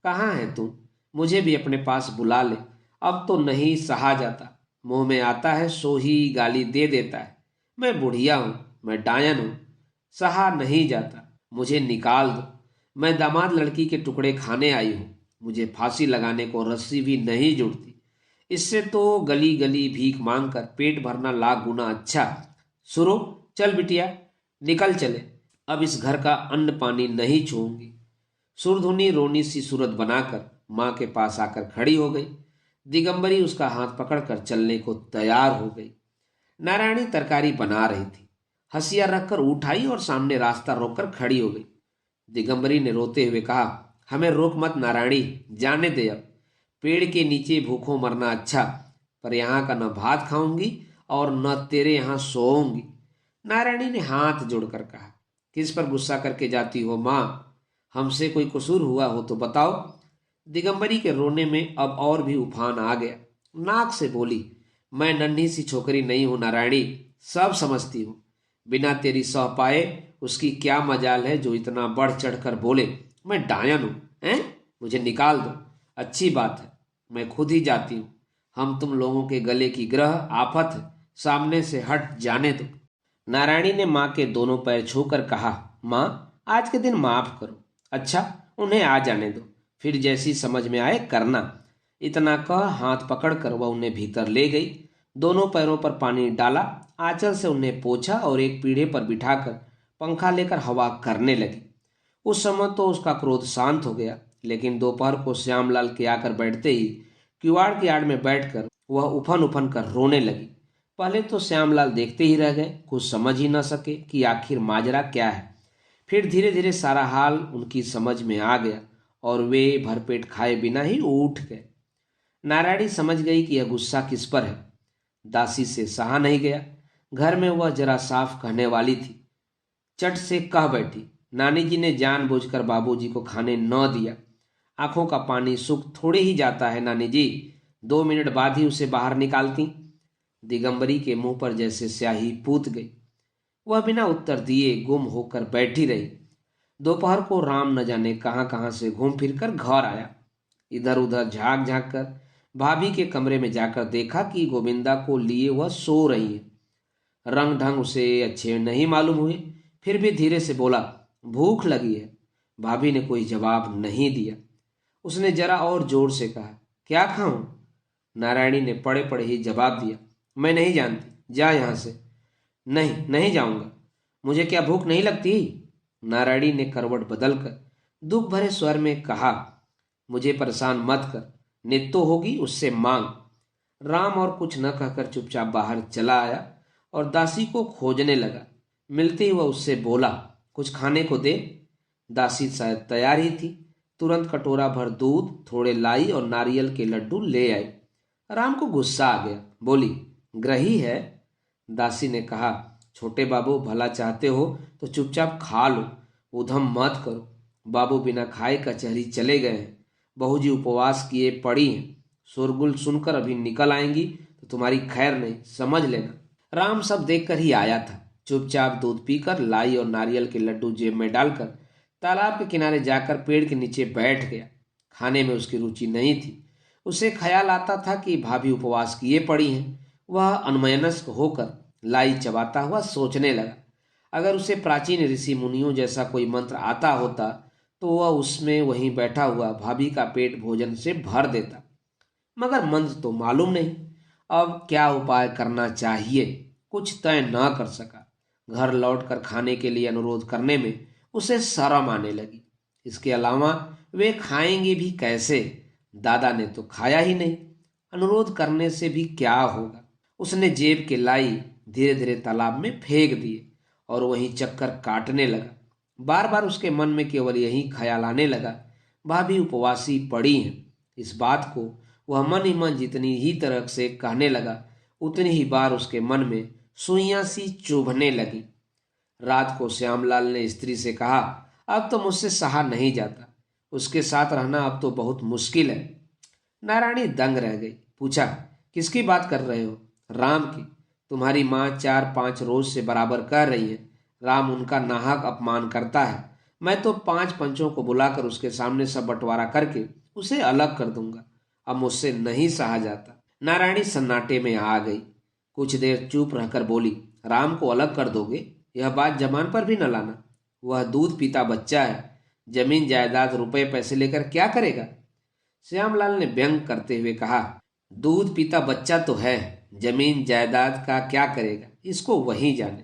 कहाँ है तू? मुझे भी अपने पास बुला ले, अब तो नहीं सहा जाता। मुंह में आता है सो ही गाली दे देता है। मैं बुढ़िया हूँ, मैं डायन हूँ, सहा नहीं जाता, मुझे निकाल दो। मैं दामाद लड़की के टुकड़े खाने आई हूँ, मुझे फांसी लगाने को रस्सी भी नहीं जुड़ती। इससे तो गली गली भीख मांगकर पेट भरना लाख गुना अच्छा। सुरो, चल बिटिया, निकल चले, अब इस घर का अन्न पानी नहीं छूऊंगी। सुरधुनी रोनी सी सूरत बनाकर माँ के पास आकर खड़ी हो गई। दिगंबरी उसका हाथ पकड़कर चलने को तैयार हो गई। नारायणी तरकारी बना रही थी। हंसिया रखकर उठ आई और सामने रास्ता रोककर खड़ी हो गई। दिगंबरी ने रोते हुए कहा, हमें रोक मत नारायणी, जाने दे अब। पेड़ के नीचे भूखों मरना अच्छा, पर यहाँ का न भात खाऊंगी और न तेरे यहाँ सोऊंगी। नारायणी ने हाथ जोड़कर कहा, किस पर गुस्सा करके जाती हो माँ? हमसे कोई कसूर हुआ हो तो बताओ। दिगंबरी के रोने में अब और भी उफान आ गया। नाक से बोली, मैं नन्ही सी छोकरी नहीं हूं नारायणी, सब समझती हूँ। बिना तेरी सह पाए उसकी क्या मजाल है जो इतना बढ़ चढ़ कर बोले मैं डायन हूं? हैं? मुझे निकाल दो। अच्छी बात है, मैं खुद ही जाती हूँ। हम तुम लोगों के गले की ग्रह आफत है, सामने से हट जाने दो। नारायणी ने माँ के दोनों पैर छूकर कहा, माँ, आज के दिन माफ करो। अच्छा, उन्हें आ जाने दो, फिर जैसी समझ में आए करना। इतना कह हाथ पकड़कर वह उन्हें भीतर ले गई। दोनों पैरों पर पानी डाला, आंचल से उन्हें पोंछा और एक पीढ़े पर बिठाकर पंखा लेकर हवा करने लगी। उस समय तो उसका क्रोध शांत हो गया, लेकिन दोपहर को श्यामलाल के आकर बैठते ही किवाड़ की आड़ में बैठकर वह उफन उफन कर रोने लगी। पहले तो श्यामलाल देखते ही रह गए, कुछ समझ ही न सके कि आखिर माजरा क्या है। फिर धीरे धीरे सारा हाल उनकी समझ में आ गया और वे भरपेट खाए बिना ही उठ गए। नारायणी समझ गई कि यह गुस्सा किस पर है। दासी से सहा नहीं गया। घर में वह जरा साफ कहने वाली थी, चट से कह बैठी, नानी जी ने जानबूझकर बाबूजी को खाने न दिया। आंखों का पानी सुख थोड़े ही जाता है नानी जी, 2 मिनट बाद ही उसे बाहर निकालती। दिगंबरी के मुंह पर जैसे स्याही पूत गई। वह बिना उत्तर दिए गुम होकर बैठी रही। दोपहर को राम न जाने कहां कहां से घूम फिर कर घर आया। इधर उधर झांक झांक कर भाभी के कमरे में जाकर देखा कि गोविंदा को लिए वह सो रही है। रंग ढंग उसे अच्छे नहीं मालूम हुए, फिर भी धीरे से बोला, भूख लगी है। भाभी ने कोई जवाब नहीं दिया। उसने जरा और जोर से कहा, क्या खाऊं? नारायणी ने पड़े पड़े ही जवाब दिया, मैं नहीं जानती, जा यहां से। नहीं, नहीं जाऊंगा। मुझे क्या भूख नहीं लगती? नारायणी ने करवट बदलकर दुख भरे स्वर में कहा, मुझे परेशान मत कर, नित्तो होगी उससे मांग। राम और कुछ न कहकर चुपचाप बाहर चला आया और दासी को खोजने लगा। मिलते ही वह उससे बोला, कुछ खाने को दे। दासी शायद तैयार ही थी। तुरंत कटोरा भर दूध, थोड़े लाई और नारियल के लड्डू ले आई। राम को गुस्सा आ गया। बोली, ग्रही है। दासी ने कहा, छोटे बाबू, भला चाहते हो तो चुपचाप खा लो, उधम मत करो। बाबू बिना खाए कचहरी चले गए हैं। बहू जी उपवास किए पड़ी हैं। शोरगुल सुनकर अभी निकल आएंगी तो तुम्हारी खैर नहीं, समझ लेना। राम सब देखकर ही आया था। चुपचाप दूध पीकर लाई और नारियल के लड्डू जेब में डालकर तालाब के किनारे जाकर पेड़ के नीचे बैठ गया। खाने में उसकी रुचि नहीं थी। उसे ख्याल आता था कि भाभी उपवास किए पड़ी हैं। वह अन्मयस्क होकर लाई चबाता हुआ सोचने लगा, अगर उसे प्राचीन ऋषि मुनियों जैसा कोई मंत्र आता होता तो वह उसमें वहीं बैठा हुआ भाभी का पेट भोजन से भर देता। मगर मंत्र तो मालूम नहीं। अब क्या उपाय करना चाहिए, कुछ तय न कर सका। घर लौटकर खाने के लिए अनुरोध करने में उसे शर्म आने लगी। इसके अलावा वे खाएंगे भी कैसे? दादा ने तो खाया ही नहीं। अनुरोध करने से भी क्या होगा? उसने जेब के लाई धीरे धीरे तालाब में फेंक दिए और वहीं चक्कर काटने लगा। बार बार उसके मन में केवल यही ख्याल आने लगा, भाभी उपवासी पड़ी हैं। इस बात को वह मन ही मन जितनी ही तरह से कहने लगा, उतनी ही बार उसके मन में सुइयां सी चुभने लगी। रात को श्यामलाल ने स्त्री से कहा, अब तो मुझसे सहा नहीं जाता, उसके साथ रहना अब तो बहुत मुश्किल है। नारायणी दंग रह गई। पूछा, किसकी बात कर रहे हो? राम की। तुम्हारी माँ 4-5 रोज से बराबर कह रही है, राम उनका नाहक अपमान करता है। मैं तो 5 पंचों को बुलाकर उसके सामने सब बंटवारा करके उसे अलग कर दूंगा। अब मुझसे नहीं सहा जाता। नारायणी सन्नाटे में आ गई। कुछ देर चुप रहकर बोली, राम को अलग कर दोगे? यह बात जबान पर भी न लाना। वह दूध पीता बच्चा है। जमीन जायदाद रुपए पैसे लेकर क्या करेगा? श्यामलाल ने व्यंग करते हुए कहा, दूध पीता बच्चा तो है, जमीन जायदाद का क्या करेगा, इसको वही जाने।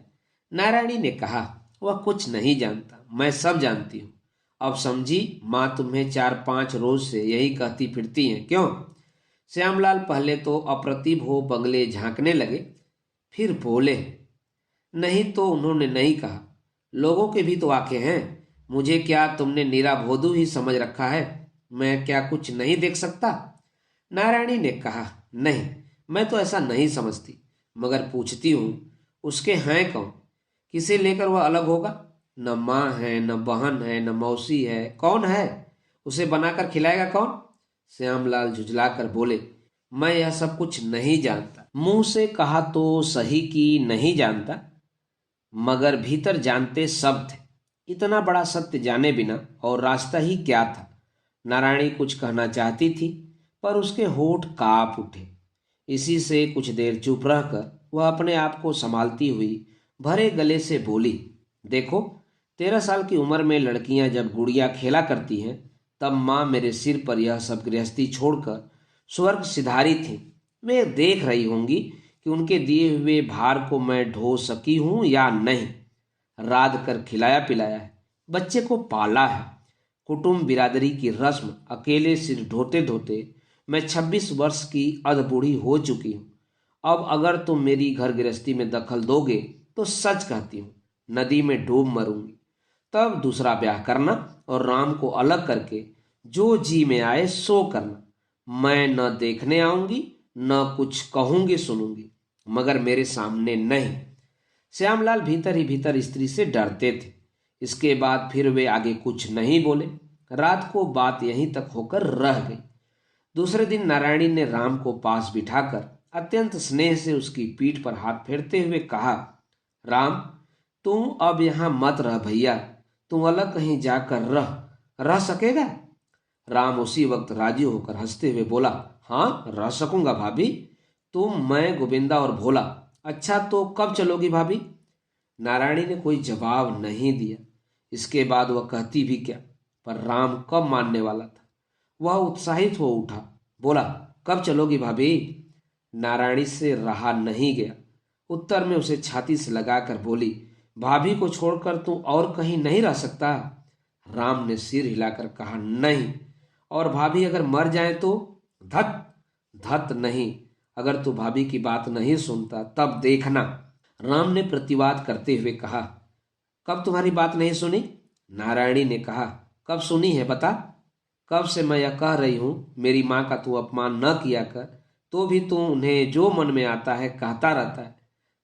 नारायणी ने कहा, वह कुछ नहीं जानता, मैं सब जानती हूँ। अब समझी, माँ तुम्हें 4-5 रोज से यही कहती फिरती हैं, क्यों? श्यामलाल पहले तो अप्रतिभ हो बंगले झांकने लगे, फिर बोले, नहीं तो उन्होंने नहीं कहा, लोगों के भी तो आंखें हैं। मुझे क्या तुमने नीरा भोदू ही समझ रखा है? मैं क्या कुछ नहीं देख सकता? नारायणी ने कहा, नहीं, मैं तो ऐसा नहीं समझती, मगर पूछती हूँ, उसके हैं कौन? किसे लेकर वह अलग होगा? न माँ है, न बहन है, न मौसी है, कौन है? उसे बनाकर खिलाएगा कौन? श्यामलाल झुझलाकर बोले, मैं यह सब कुछ नहीं जानता। मुंह से कहा तो सही कि नहीं जानता, मगर भीतर जानते सब थे। इतना बड़ा सत्य जाने बिना और रास्ता ही क्या था? नारायणी कुछ कहना चाहती थी, पर उसके होठ कांप उठे। इसी से कुछ देर चुप रहकर वह अपने आप को संभालती हुई भरे गले से बोली, देखो, 13 साल की उम्र में लड़कियां जब गुड़िया खेला करती हैं, तब माँ मेरे सिर पर यह सब गृहस्थी छोड़कर स्वर्ग सिधारी थी। वे देख रही होंगी कि उनके दिए हुए भार को मैं ढो सकी हूं या नहीं। रात कर खिलाया पिलाया है, बच्चे को पाला है। कुटुंब बिरादरी की रस्म अकेले सिर ढोते ढोते मैं 26 वर्ष की अधबूढ़ी हो चुकी हूँ। अब अगर तुम मेरी घर गृहस्थी में दखल दोगे तो सच कहती हूँ, नदी में डूब मरूंगी। तब दूसरा ब्याह करना और राम को अलग करके जो जी में आए सो करना। मैं न देखने आऊंगी, न कुछ कहूंगी सुनूंगी, मगर मेरे सामने नहीं। श्यामलाल भीतर ही भीतर स्त्री से डरते थे। इसके बाद फिर वे आगे कुछ नहीं बोले। रात को बात यहीं तक होकर रह गई। दूसरे दिन नारायणी ने राम को पास बिठाकर अत्यंत स्नेह से उसकी पीठ पर हाथ फेरते हुए कहा, राम, तुम अब यहां मत रह भैया, तुम अलग कहीं जाकर रह सकेगा? राम उसी वक्त राजी होकर हंसते हुए बोला, हाँ, रह सकूंगा भाभी। तुम, मैं, गोविंदा और भोला। अच्छा, तो कब चलोगी भाभी? नारायणी ने कोई जवाब नहीं दिया। इसके बाद वह कहती भी क्या, पर राम कब मानने वाला था। वह उत्साहित हो उठा, बोला, कब चलोगी भाभी? नारायणी से रहा नहीं गया। उत्तर में उसे छाती से लगाकर बोली, भाभी को छोड़कर तू और कहीं नहीं रह सकता? राम ने सिर हिलाकर कहा, नहीं। और भाभी अगर मर जाए तो? धत धत नहीं, अगर तू भाभी की बात नहीं सुनता तब देखना। राम ने प्रतिवाद करते हुए कहा, कब तुम्हारी बात नहीं सुनी? नारायणी ने कहा, कब सुनी है बता। कब से मैं यह कह रही हूं मेरी माँ का तू अपमान न किया कर, तो भी तू उन्हें जो मन में आता है कहता रहता है।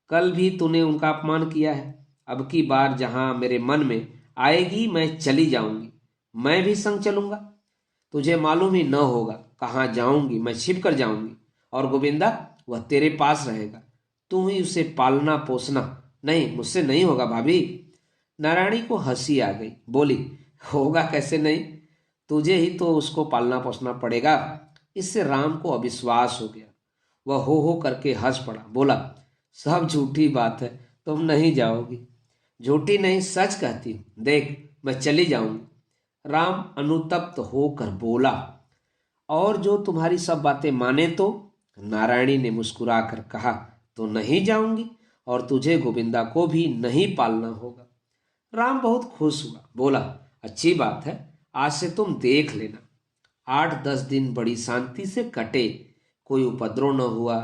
कल भी तूने उनका अपमान किया है। अब की बार जहां मेरे मन में आएगी मैं चली जाऊंगी, मैं भी संग चलूंगा। तुझे मालूम ही न होगा कहाँ जाऊंगी, मैं छिप कर जाऊंगी। और गोविंदा वह तेरे पास रहेगा, तू ही उसे पालना पोसना। नहीं, मुझसे नहीं होगा भाभी। नारायणी को हंसी आ गई, बोली, होगा कैसे नहीं, तुझे ही तो उसको पालना पोसना पड़ेगा। इससे राम को अविश्वास हो गया। वह हो करके हंस पड़ा, बोला, सब झूठी बात है, तुम नहीं जाओगी। झूठी नहीं, सच कहती हूँ, देख मैं चली जाऊंगी। राम अनुतप्त होकर बोला, और जो तुम्हारी सब बातें माने तो? नारायणी ने मुस्कुराकर कहा, तो नहीं जाऊंगी, और तुझे गोविंदा को भी नहीं पालना होगा। राम बहुत खुश हुआ, बोला, अच्छी बात है, आज से तुम देख लेना। 8-10 दिन बड़ी शांति से कटे, कोई उपद्रव न हुआ।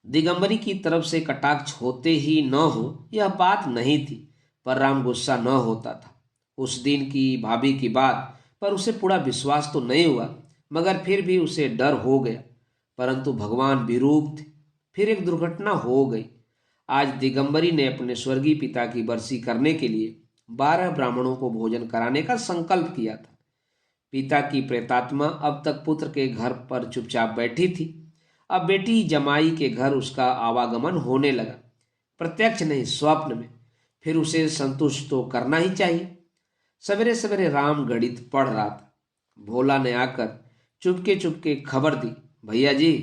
दिगंबरी की तरफ से कटाक्ष होते ही न हो यह बात नहीं थी, पर राम गुस्सा न होता था। उस दिन की भाभी की बात पर उसे पूरा विश्वास तो नहीं हुआ, मगर फिर भी उसे डर हो गया। परंतु भगवान विरूप थे, फिर एक दुर्घटना हो गई। आज दिगंबरी ने अपने स्वर्गीय पिता की बरसी करने के लिए 12 ब्राह्मणों को भोजन कराने का संकल्प किया था। पिता की प्रेतात्मा अब तक पुत्र के घर पर चुपचाप बैठी थी। अब बेटी जमाई के घर उसका आवागमन होने लगा, प्रत्यक्ष नहीं स्वप्न में। फिर उसे संतुष्ट तो करना ही चाहिए। सवेरे सवेरे राम गणित पढ़ रहा था। भोला ने आकर चुपके चुपके खबर दी, भैया जी,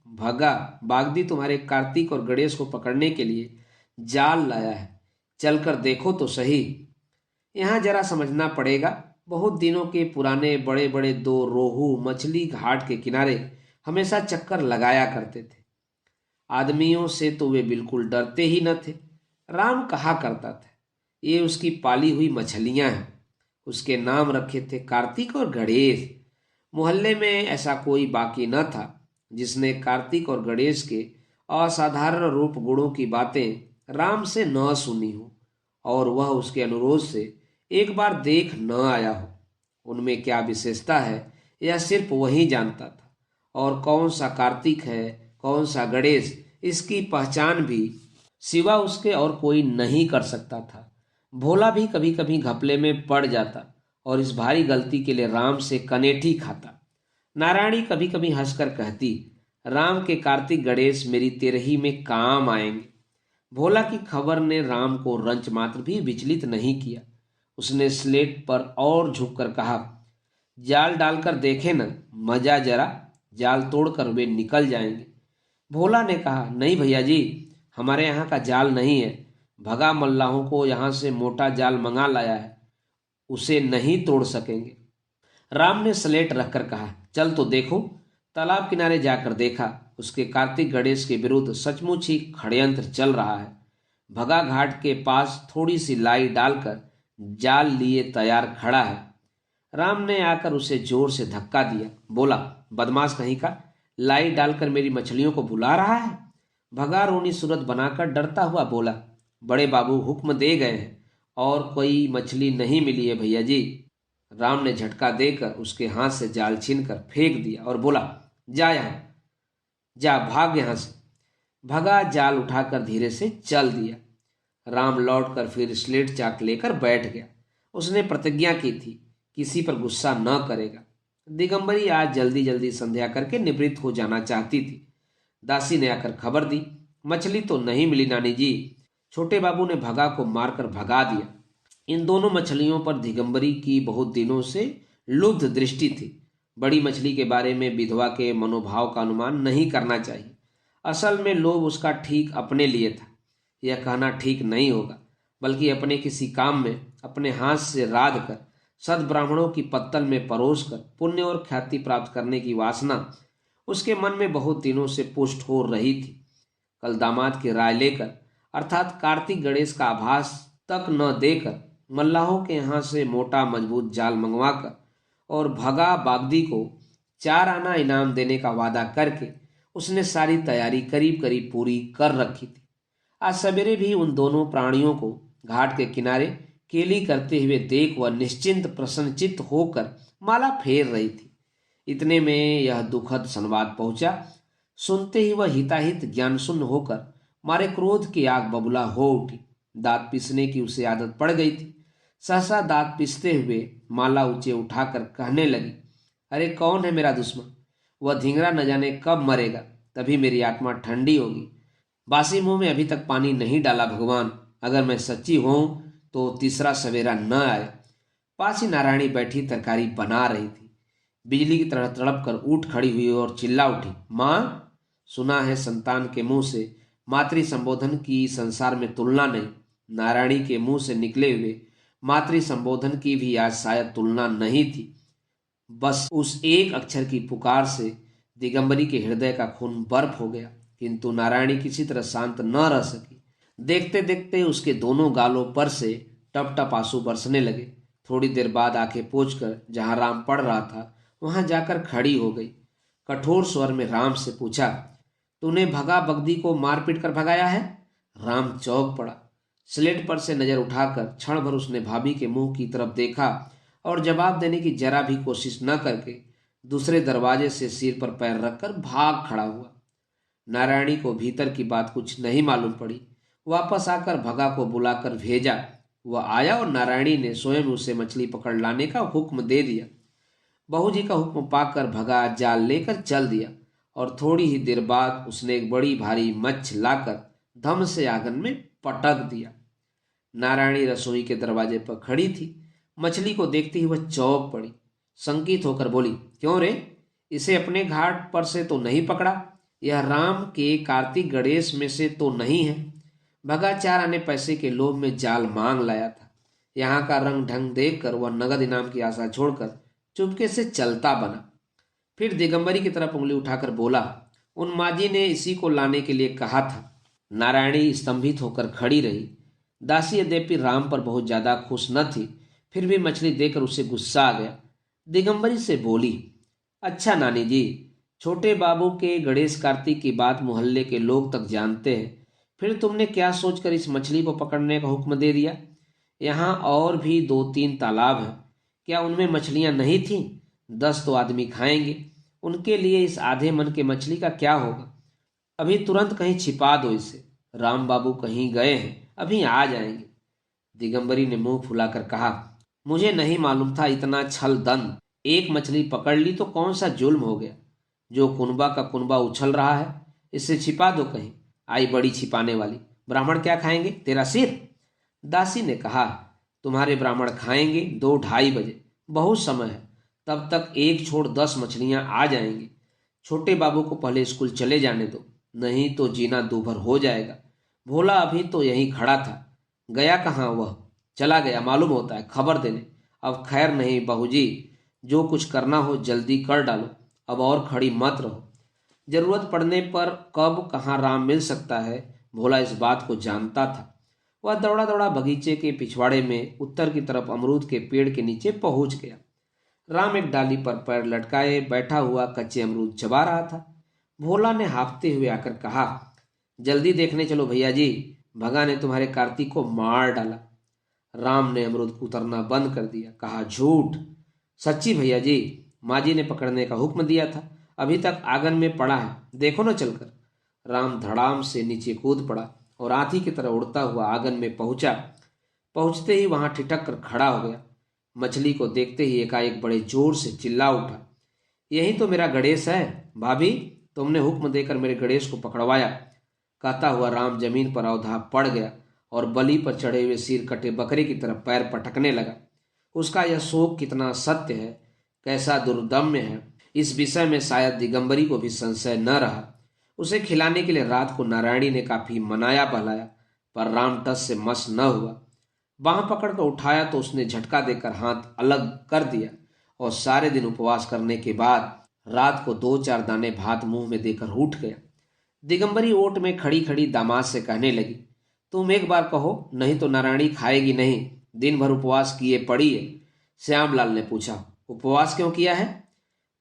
भगा बागदी तुम्हारे कार्तिक और गणेश को पकड़ने के लिए जाल लाया है, चलकर देखो तो सही। यहाँ जरा समझना पड़ेगा, बहुत दिनों के पुराने बड़े बड़े 2 रोहू मछली घाट के किनारे हमेशा चक्कर लगाया करते थे। आदमियों से तो वे बिल्कुल डरते ही न थे। राम कहा करता था, ये उसकी पाली हुई मछलियां हैं। उसके नाम रखे थे कार्तिक और गणेश। मोहल्ले में ऐसा कोई बाकी न था जिसने कार्तिक और गणेश के असाधारण रूप गुणों की बातें राम से न सुनी हो और वह उसके अनुरोध से एक बार देख न आया हो। उनमें क्या विशेषता है यह सिर्फ वही जानता था, और कौन सा कार्तिक है कौन सा गणेश, इसकी पहचान भी सिवा उसके और कोई नहीं कर सकता था। भोला भी कभी कभी घपले में पड़ जाता और इस भारी गलती के लिए राम से कनेठी खाता। नारायणी कभी कभी हंसकर कहती, राम के कार्तिक गणेश मेरी तेरही में काम आएंगे। भोला की खबर ने राम को रंच मात्र भी विचलित नहीं किया। उसने स्लेट पर और झुककर कहा, जाल डालकर देखे न, मजा जरा, जाल तोड़कर वे निकल जाएंगे। भोला ने कहा, नहीं भैया जी, हमारे यहाँ का जाल नहीं है, भगा मल्लाहों को यहाँ से मोटा जाल मंगा लाया है, उसे नहीं तोड़ सकेंगे। राम ने स्लेट रखकर कहा, चल तो देखो। तालाब किनारे जाकर देखा, उसके कार्तिक गणेश के विरुद्ध सचमुच ही षड्यंत्र चल रहा है। भगा घाट के पास थोड़ी सी लाई डालकर जाल लिए तैयार खड़ा है। राम ने आकर उसे जोर से धक्का दिया, बोला, बदमाश कहीं का, लाई डालकर मेरी मछलियों को बुला रहा है। भगा रोनी सूरत बनाकर डरता हुआ बोला, बड़े बाबू हुक्म दे गए हैं और कोई मछली नहीं मिली है भैया जी। राम ने झटका देकर उसके हाथ से जाल छीनकर फेंक दिया और बोला, जा यहाँ, जा भाग यहाँ से। भगा जाल उठाकर धीरे से चल दिया। राम लौटकर फिर स्लेट चाक लेकर बैठ गया। उसने प्रतिज्ञा की थी किसी पर गुस्सा न करेगा। दिगंबरी आज जल्दी जल्दी संध्या करके निवृत्त हो जाना चाहती थी। दासी ने आकर खबर दी, मछली तो नहीं मिली नानी जी, छोटे बाबू ने भगा को मारकर भगा दिया। इन दोनों मछलियों पर दिगंबरी की बहुत दिनों से लुब्ध दृष्टि थी। बड़ी मछली के बारे में विधवा के मनोभाव का अनुमान नहीं करना चाहिए। असल में लोभ उसका ठीक अपने लिए था। यह कहना ठीक नहीं होगा, बल्कि अपने किसी काम में अपने हाथ से राध कर सद्ब्राह्मणों की पत्तल में परोस कर पुण्य और ख्याति प्राप्त करने की वासना उसके मन में बहुत दिनों से पुष्ट हो रही थी। कल दामाद की राय लेकर, अर्थात कार्तिक गणेश का आभास तक न देकर, मल्लाहों के यहाँ से मोटा मजबूत जाल मंगवाकर और भगा बागदी को 4 आना इनाम देने का वादा करके उसने सारी तैयारी करीब करीब पूरी कर रखी थी। आज सवेरे भी उन दोनों प्राणियों को घाट के किनारे केली करते हुए देख वह निश्चिंत प्रसन्नचित्त होकर माला फेर रही थी। इतने में यह दुखद संवाद पहुंचा। सुनते ही वह हिताहित ज्ञान शून्य होकर मारे क्रोध की आग बबूला हो उठी। दांत पीसने की उसे आदत पड़ गई थी। सहसा दांत पीसते हुए माला ऊंचे उठाकर कहने लगी, अरे कौन है मेरा दुश्मन? वह धिंगरा न जाने कब मरेगा, तभी मेरी आत्मा ठंडी होगी। बासी मुंह में अभी तक पानी नहीं डाला भगवान, अगर मैं सच्ची हूं तो तीसरा सवेरा न आए। पास ही नारायणी बैठी तरकारी बना रही थी। बिजली की तरह तड़प कर उठ खड़ी हुई और चिल्ला उठी, माँ! सुना है संतान के मुंह से मातृ संबोधन की संसार में तुलना नहीं। नारायणी के मुंह से निकले हुए मातृ संबोधन की भी आज शायद तुलना नहीं थी। बस उस एक अक्षर की पुकार से दिगंबरी के हृदय का खून बर्फ हो गया, किंतु नारायणी किसी तरह शांत न रह सकी। देखते देखते उसके दोनों गालों पर से टप टप आंसू बरसने लगे। थोड़ी देर बाद आंखें पोंछकर जहां राम पढ़ रहा था वहां जाकर खड़ी हो गई। कठोर स्वर में राम से पूछा, तूने भगा बगदी को मार पीट कर भगाया है? राम चौंक पड़ा। स्लेट पर से नजर उठाकर क्षण भर उसने भाभी के मुंह की तरफ देखा और जवाब देने की जरा भी कोशिश न करके दूसरे दरवाजे से सिर पर पैर रखकर भाग खड़ा हुआ। नारायणी को भीतर की बात कुछ नहीं मालूम पड़ी। वापस आकर भगा को बुलाकर भेजा। वह आया और नारायणी ने स्वयं उसे मछली पकड़ लाने का हुक्म दे दिया। बहू जी का हुक्म पाकर भगा जाल लेकर चल दिया और थोड़ी ही देर बाद उसने एक बड़ी भारी मच्छ लाकर धम से आंगन में पटक दिया। नारायणी रसोई के दरवाजे पर खड़ी थी। मछली को देखते ही वह चौंक पड़ी। संकित होकर बोली, क्यों रे, इसे अपने घाट पर से तो नहीं पकड़ा? यह राम के कार्तिक गणेश में से तो नहीं है? भगा 4 आने पैसे के लोभ में जाल मांग लाया था। यहाँ का रंग ढंग देखकर वह नगद इनाम की आशा छोड़कर चुपके से चलता बना। फिर दिगंबरी की तरफ उंगली उठाकर बोला, उन माजी ने इसी को लाने के लिए कहा था। नारायणी स्तंभित होकर खड़ी रही। दासी यद्यपि राम पर बहुत ज्यादा खुश न थी, फिर भी मछली देकर उसे गुस्सा आ गया। दिगंबरी से बोली, अच्छा नानी जी, छोटे बाबू के गणेश कार्तिक की बात मोहल्ले के लोग तक जानते हैं, फिर तुमने क्या सोचकर इस मछली को पकड़ने का हुक्म दे दिया? यहाँ और भी 2-3 तालाब हैं, क्या उनमें मछलियां नहीं थीं? 10 तो आदमी खाएंगे, उनके लिए इस आधे मन के मछली का क्या होगा? अभी तुरंत कहीं छिपा दो इसे। राम बाबू कहीं गए हैं, अभी आ जाएंगे। दिगंबरी ने मुंह फुलाकर कहा, मुझे नहीं मालूम था इतना छल दंड। एक मछली पकड़ ली तो कौन सा जुल्म हो गया? जो कुनबा का कुनबा उछल रहा है, इसे छिपा दो कहीं। आई बड़ी छिपाने वाली। ब्राह्मण क्या खाएंगे, तेरा सिर? दासी ने कहा, तुम्हारे ब्राह्मण खाएंगे 2-2:30 बजे, बहुत समय है, तब तक 1 छोड़ 10 मछलियां आ जाएंगी। छोटे बाबू को पहले स्कूल चले जाने दो, नहीं तो जीना दूभर हो जाएगा। भोला अभी तो यहीं खड़ा था, गया कहाँ वह? चला गया मालूम होता है खबर देने। अब खैर नहीं बहू जी, जो कुछ करना हो जल्दी कर डालो, अब और खड़ी मत रहो। जरूरत पड़ने पर कब कहाँ राम मिल सकता है, भोला इस बात को जानता था। वह दौड़ा दौड़ा बगीचे के पिछवाड़े में उत्तर की तरफ अमरूद के पेड़ के नीचे पहुंच गया। राम एक डाली पर पैर लटकाए बैठा हुआ कच्चे अमरूद चबा रहा था। भोला ने हाँफते हुए आकर कहा, जल्दी देखने चलो भैया जी, भगा ने तुम्हारे कार्तिक को मार डाला। राम ने अमरूद उतरना बंद कर दिया। कहा, झूठ। सच्ची भैया जी, माँ जी ने पकड़ने का हुक्म दिया था, अभी तक आंगन में पड़ा है, देखो ना चलकर। राम धड़ाम से नीचे कूद पड़ा और हाथी की तरह उड़ता हुआ आंगन में पहुंचा। पहुंचते ही वहां ठिठक कर खड़ा हो गया। मछली को देखते ही एकाएक बड़े जोर से चिल्ला उठा, यही तो मेरा गणेश है। भाभी, तुमने हुक्म देकर मेरे गणेश को पकड़वाया। कहता हुआ राम जमीन पर अवधा पड़ गया और बलि पर चढ़े हुए सिर कटे बकरे की तरफ पैर पटकने लगा। उसका यह शोक कितना सत्य है, कैसा दुर्दम्य है, इस विषय में शायद दिगंबरी को भी संशय न रहा। उसे खिलाने के लिए रात को नारायणी ने काफी मनाया बहलाया, पर राम टस से मस न हुआ। बांह पकड़कर उठाया तो उसने झटका देकर हाथ अलग कर दिया और सारे दिन उपवास करने के बाद रात को 2-4 दाने भात मुंह में देकर उठ गया। दिगंबरी ओट में खड़ी खड़ी दामाद से कहने लगी, तुम एक बार कहो, नहीं तो नारायणी खाएगी नहीं, दिन भर उपवास किए पड़ी है। श्यामलाल ने पूछा, उपवास क्यों किया है?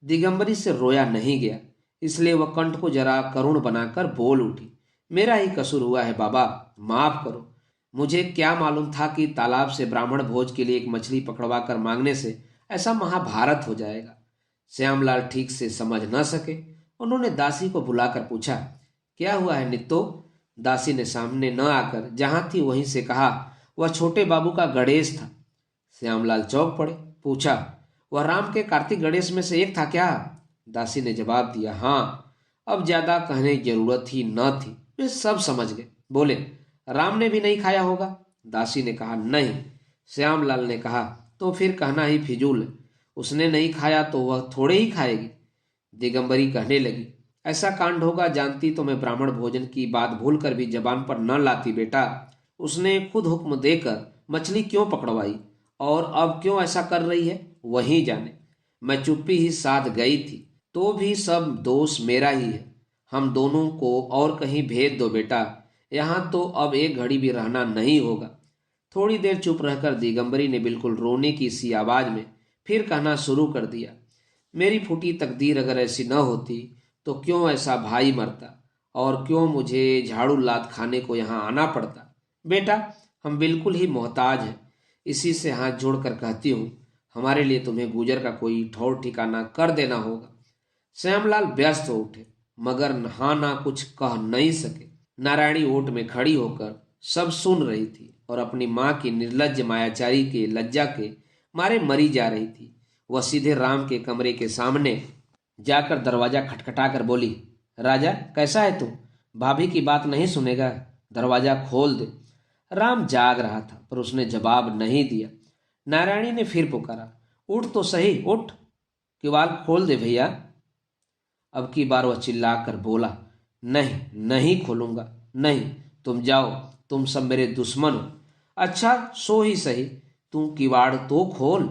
दिगंबरी से रोया नहीं गया, इसलिए वह कंठ को जरा करुण बनाकर बोल उठी, मेरा ही कसूर हुआ है बाबा, माफ करो। मुझे क्या मालूम था कि तालाब से ब्राह्मण भोज के लिए एक मछली पकड़वा कर मांगने से ऐसा महाभारत हो जाएगा। श्यामलाल ठीक से समझ न सके। उन्होंने दासी को बुलाकर पूछा, क्या हुआ है नित्तो? दासी ने सामने न आकर जहां थी वहीं से कहा, वह छोटे बाबू का गणेश था। श्यामलाल चौंक पड़े। पूछा, वह राम के कार्तिक गणेश में से एक था क्या? दासी ने जवाब दिया, हाँ। अब ज्यादा कहने की जरूरत ही न थी, वे सब समझ गए। बोले, राम ने भी नहीं खाया होगा? दासी ने कहा, नहीं। श्यामलाल ने कहा, तो फिर कहना ही फिजूल है। उसने नहीं खाया तो वह थोड़े ही खाएगी। दिगंबरी कहने लगी, ऐसा कांड होगा जानती तो मैं ब्राह्मण भोजन की बात भूल कर भी जबान पर न लाती बेटा। उसने खुद हुक्म देकर मछली क्यों पकड़वाई और अब क्यों ऐसा कर रही है वही जाने। मैं चुप्पी ही साध गई थी, तो भी सब दोष मेरा ही है। हम दोनों को और कहीं भेज दो बेटा, यहाँ तो अब एक घड़ी भी रहना नहीं होगा। थोड़ी देर चुप रहकर दिगंबरी ने बिल्कुल रोने की सी आवाज में फिर कहना शुरू कर दिया, मेरी फूटी तकदीर अगर ऐसी न होती तो क्यों ऐसा भाई मरता और क्यों मुझे झाड़ू लात खाने को यहाँ आना पड़ता। बेटा, हम बिल्कुल ही मोहताज हैं। इसी से हाथ जोड़कर कहती हूँ, हमारे लिए तुम्हें गुजर का कोई ठौर ठिकाना कर देना होगा। श्यामलाल व्यस्त हो उठे, मगर हाँ ना कुछ कह नहीं सके। नारायणी ओट में खड़ी होकर सब सुन रही थी और अपनी माँ की निर्लज्ज मायाचारी के लज्जा के मारे मरी जा रही थी। वह सीधे राम के कमरे के सामने जाकर दरवाजा खटखटाकर बोली, राजा कैसा है तू? भाभी की बात नहीं सुनेगा? दरवाजा खोल दे। राम जाग रहा था पर उसने जवाब नहीं दिया। नारायणी ने फिर पुकारा, उठ तो सही, उठ, किवाड़ खोल दे भैया। अब की बार वह चिल्लाकर बोला, नहीं नहीं खोलूंगा, नहीं, तुम जाओ, तुम सब मेरे दुश्मन हो। अच्छा सो ही सही, तू किवाड़ तो खोल।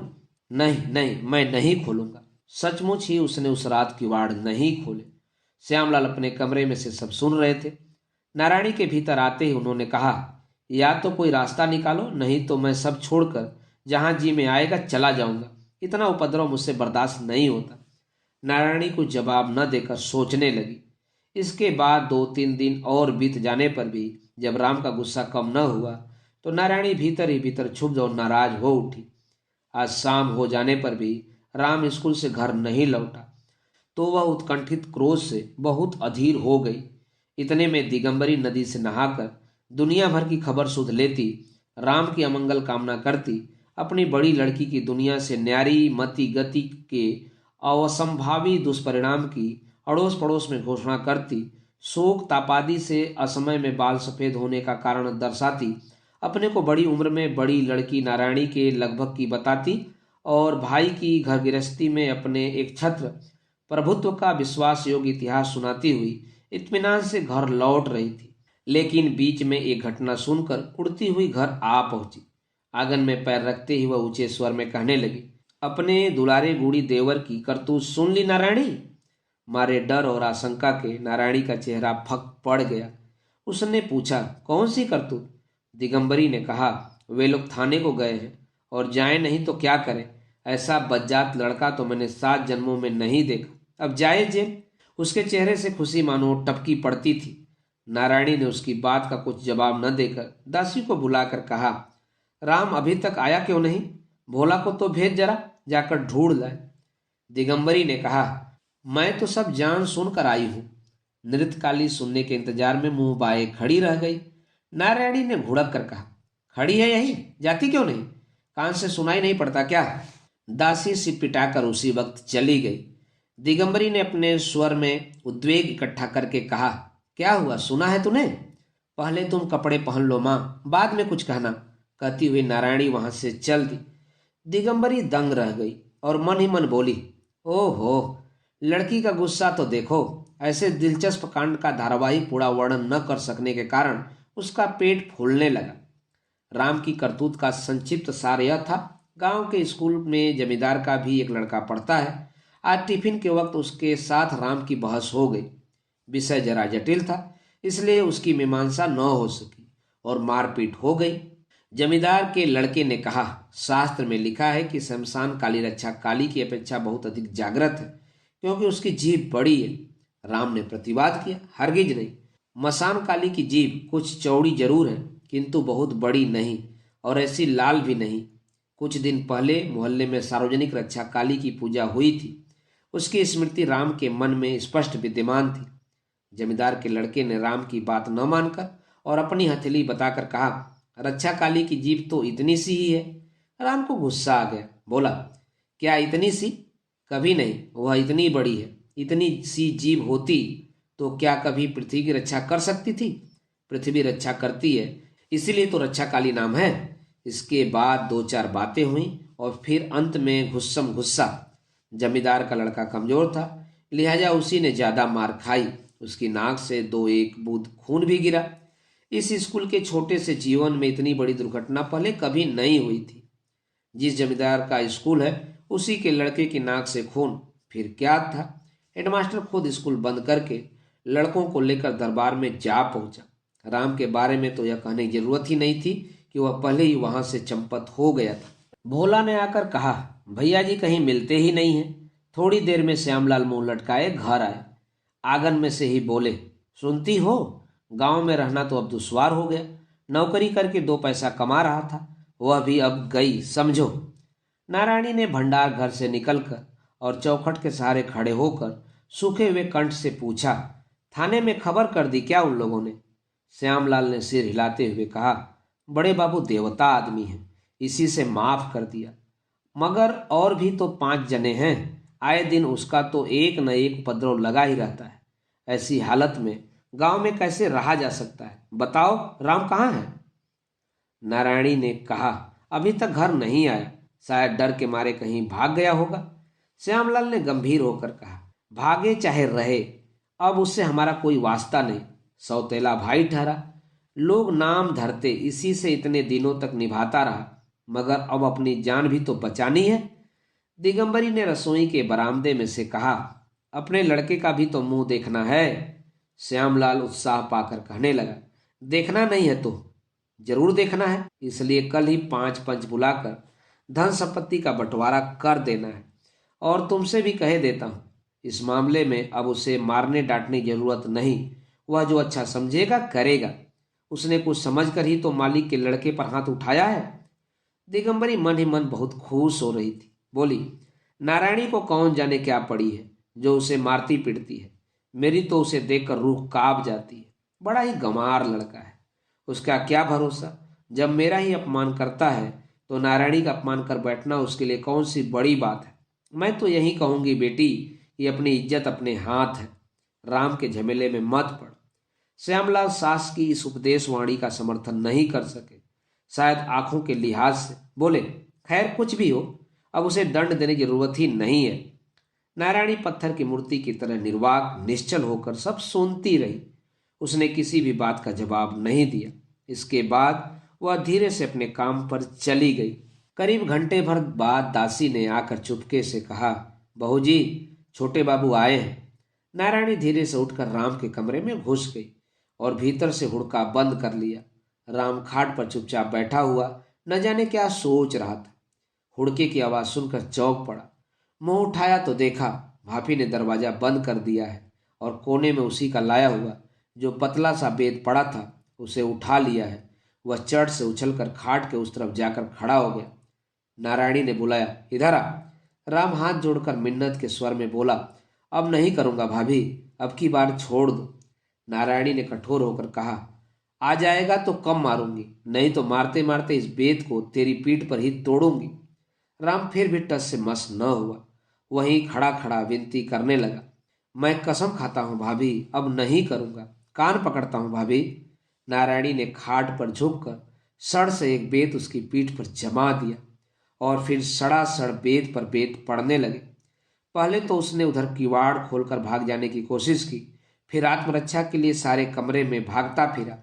नहीं नहीं, मैं नहीं खोलूंगा। सचमुच ही उसने उस रात किवाड़ नहीं खोले। श्यामलाल अपने कमरे में से सब सुन रहे थे। नारायणी के भीतर आते ही उन्होंने कहा, या तो कोई रास्ता निकालो, नहीं तो मैं सब छोड़कर जहां जी में आएगा चला जाऊंगा। इतना उपद्रव मुझसे बर्दाश्त नहीं होता। नारायणी को जवाब न देकर सोचने लगी। इसके बाद 2-3 दिन और बीत जाने पर भी जब राम का गुस्सा कम न हुआ तो नारायणी भीतर ही भीतर क्षुब्ध और नाराज हो उठी। आज शाम हो जाने पर भी राम स्कूल से घर नहीं लौटा तो वह उत्कंठित क्रोध से बहुत अधीर हो गई। इतने में दिगंबरी नदी से नहाकर दुनिया भर की खबर सुध लेती, राम की अमंगल कामना करती, अपनी बड़ी लड़की की दुनिया से न्यारी मति गति के असंभावी दुष्परिणाम की अड़ोस पड़ोस में घोषणा करती, शोक तापादी से असमय में बाल सफेद होने का कारण दर्शाती, अपने को बड़ी उम्र में बड़ी लड़की नारायणी के लगभग की बताती और भाई की घर गृहस्थी में अपने एक छत्र प्रभुत्व का विश्वास योग्य इतिहास सुनाती हुई इत्मीनान से घर लौट रही थी। लेकिन बीच में एक घटना सुनकर उड़ती हुई घर आ पहुंची। आंगन में पैर रखते ही वह ऊंचे स्वर में कहने लगी, अपने दुलारे बूढ़ी देवर की करतूत सुन ली नारायणी? मारे डर और आशंका के नारायणी का चेहरा फक पड़ गया। उसने पूछा, कौन सी करतूत? दिगंबरी ने कहा, वे लोग थाने को गए हैं और जाए नहीं तो क्या करें। ऐसा बज्जात लड़का तो मैंने 7 जन्मों में नहीं देखा। अब जाए जेल। उसके चेहरे से खुशी मानो टपकी पड़ती थी। नारायणी ने उसकी बात का कुछ जवाब न देकर दासी को बुलाकर कहा, राम अभी तक आया क्यों नहीं? भोला को तो भेज जरा, जाकर ढूंढ लाए। दिगंबरी ने कहा, मैं तो सब जान सुनकर आई हूं। नृत्यकाली सुनने के इंतजार में मुंह बाए खड़ी रह गई। नारायणी ने भुड़क कर कहा, खड़ी है यही, जाती क्यों नहीं? कान से सुनाई नहीं पड़ता क्या? दासी सिपटिटाकर उसी वक्त चली गई। दिगंबरी ने अपने स्वर में उद्वेग इकट्ठा करके कहा, क्या हुआ, सुना है तूने? पहले तुम कपड़े पहन लो माँ, बाद में कुछ कहना, कहती हुई नारायणी वहां से चल दी। दिगंबरी दंग रह गई और मन ही मन बोली, ओहो, लड़की का गुस्सा तो देखो। ऐसे दिलचस्प कांड का धारावाहिक पूरा वर्णन न कर सकने के कारण उसका पेट फूलने लगा। राम की करतूत का संक्षिप्त सार यह था, गांव के स्कूल में जमींदार का भी एक लड़का पढ़ता है। आज टिफिन के वक्त उसके साथ राम की बहस हो गई। विषय जरा जटिल था, इसलिए उसकी मीमांसा न हो सकी और मारपीट हो गई। जमींदार के लड़के ने कहा, शास्त्र में लिखा है कि शमशान काली रक्षा काली की अपेक्षा बहुत अधिक जागृत है क्योंकि उसकी जीभ बड़ी है। राम ने प्रतिवाद किया, हरगिज नहीं, मसान काली की जीभ कुछ चौड़ी जरूर है किंतु बहुत बड़ी नहीं और ऐसी लाल भी नहीं। कुछ दिन पहले मोहल्ले में सार्वजनिक रक्षा काली की पूजा हुई थी। उसकी स्मृति राम के मन में स्पष्ट विद्यमान थी। जमींदार के लड़के ने राम की बात न मानकर और अपनी हथेली बताकर कहा, रक्षा काली की जीभ तो इतनी सी ही है। राम को गुस्सा आ गया। बोला, क्या इतनी सी? कभी नहीं, वह इतनी बड़ी है। इतनी सी जीभ होती तो क्या कभी पृथ्वी की रक्षा कर सकती थी? पृथ्वी रक्षा करती है, इसीलिए तो रक्षा काली नाम है। इसके बाद दो चार बातें हुई और फिर अंत में गुस्सम गुस्सा। जमींदार का लड़का कमजोर था, लिहाजा उसी ने ज्यादा मार खाई। उसकी नाक से दो एक बूंद खून भी गिरा। इस स्कूल के छोटे से जीवन में इतनी बड़ी दुर्घटना पहले कभी नहीं हुई थी। जिस जमींदार का स्कूल है उसी के लड़के की नाक से खून, फिर क्या था? हेडमास्टर खुद स्कूल बंद करके लड़कों को लेकर दरबार में जा पहुंचा। राम के बारे में तो यह कहने की जरूरत ही नहीं थी कि वह पहले ही वहां से चंपत हो गया था। भोला ने आकर कहा, भैया जी कहीं मिलते ही नहीं है। थोड़ी देर में श्यामलाल मुंह लटकाए घर आए। आंगन में से ही बोले, सुनती हो, गांव में रहना तो अब दुश्वार हो गया। नौकरी करके दो पैसा कमा रहा था, वह भी अब गई, समझो। नारायणी ने भंडार घर से निकलकर और चौखट के सहारे खड़े होकर सूखे हुए कंठ से पूछा, थाने में खबर कर दी क्या उन लोगों ने? श्यामलाल ने सिर हिलाते हुए कहा, बड़े बाबू देवता आदमी हैं, इसी से माफ कर दिया, मगर और भी तो 5 जने हैं। आए दिन उसका तो एक न एक उपद्रव लगा ही रहता है। ऐसी हालत में गांव में कैसे रहा जा सकता है? बताओ, राम कहाँ है? नारायणी ने कहा, अभी तक घर नहीं आया, शायद डर के मारे कहीं भाग गया होगा। श्यामलाल ने गंभीर होकर कहा, भागे चाहे रहे, अब उससे हमारा कोई वास्ता नहीं। सौतेला भाई ठहरा, लोग नाम धरते, इसी से इतने दिनों तक निभाता रहा, मगर अब अपनी जान भी तो बचानी है। दिगंबरी ने रसोई के बरामदे में से कहा, अपने लड़के का भी तो मुंह देखना है। श्यामलाल उत्साह पाकर कहने लगा, देखना नहीं है तो जरूर देखना है, इसलिए कल ही 5 पंच बुलाकर धन संपत्ति का बंटवारा कर देना है। और तुमसे भी कह देता हूं, इस मामले में अब उसे मारने डांटने की जरूरत नहीं। वह जो अच्छा समझेगा करेगा। उसने कुछ समझकर ही तो मालिक के लड़के पर हाथ उठाया है। दिगंबरी मन ही मन बहुत खुश हो रही थी। बोली, नारायणी को कौन जाने क्या पड़ी है जो उसे मारती पीटती है। मेरी तो उसे देखकर रूह कांप जाती है। बड़ा ही गंवार लड़का है, उसका क्या भरोसा। जब मेरा ही अपमान करता है तो नारायणी का अपमान कर बैठना उसके लिए कौन सी बड़ी बात है। मैं तो यही कहूंगी बेटी कि अपनी इज्जत अपने हाथ है, राम के झमेले में मत पड़। श्यामलाल सास की इस उपदेश वाणी का समर्थन नहीं कर सके, शायद आंखों के लिहाज से। बोले, खैर कुछ भी हो, अब उसे दंड देने की जरूरत ही नहीं है। नारायणी पत्थर की मूर्ति की तरह निर्वाक निश्चल होकर सब सुनती रही। उसने किसी भी बात का जवाब नहीं दिया। इसके बाद वह धीरे से अपने काम पर चली गई। करीब घंटे भर बाद दासी ने आकर चुपके से कहा, बहू जी, छोटे बाबू आए हैं। नारायणी धीरे से उठकर राम के कमरे में घुस गई और भीतर से हुड़का बंद कर लिया। राम खाट पर चुपचाप बैठा हुआ न जाने क्या सोच रहा था। हुड़के की आवाज सुनकर चौंक पड़ा। मुंह उठाया तो देखा भाभी ने दरवाजा बंद कर दिया है और कोने में उसी का लाया हुआ जो पतला सा बेद पड़ा था उसे उठा लिया है। वह चट से उछलकर खाट के उस तरफ जाकर खड़ा हो गया। नारायणी ने बुलाया, इधर आ। राम हाथ जोड़कर मिन्नत के स्वर में बोला, अब नहीं करूंगा भाभी, अब की बार छोड़ दो। नारायणी ने कठोर होकर कहा, आ जाएगा तो कम मारूंगी, नहीं तो मारते मारते इस बेत को तेरी पीठ पर ही तोड़ूंगी। राम फिर भी टस से मस न हुआ, वहीं खड़ा खड़ा विनती करने लगा, मैं कसम खाता हूं भाभी, अब नहीं करूंगा, कान पकड़ता हूं भाभी। नारायणी ने खाट पर झुककर सड़ से एक बेत उसकी पीठ पर जमा दिया और फिर सड़ासड़ बेत पर बेत पड़ने लगे। पहले तो उसने उधर किवाड़ खोलकर भाग जाने की कोशिश की, फिर आत्मरक्षा के लिए सारे कमरे में भागता फिरा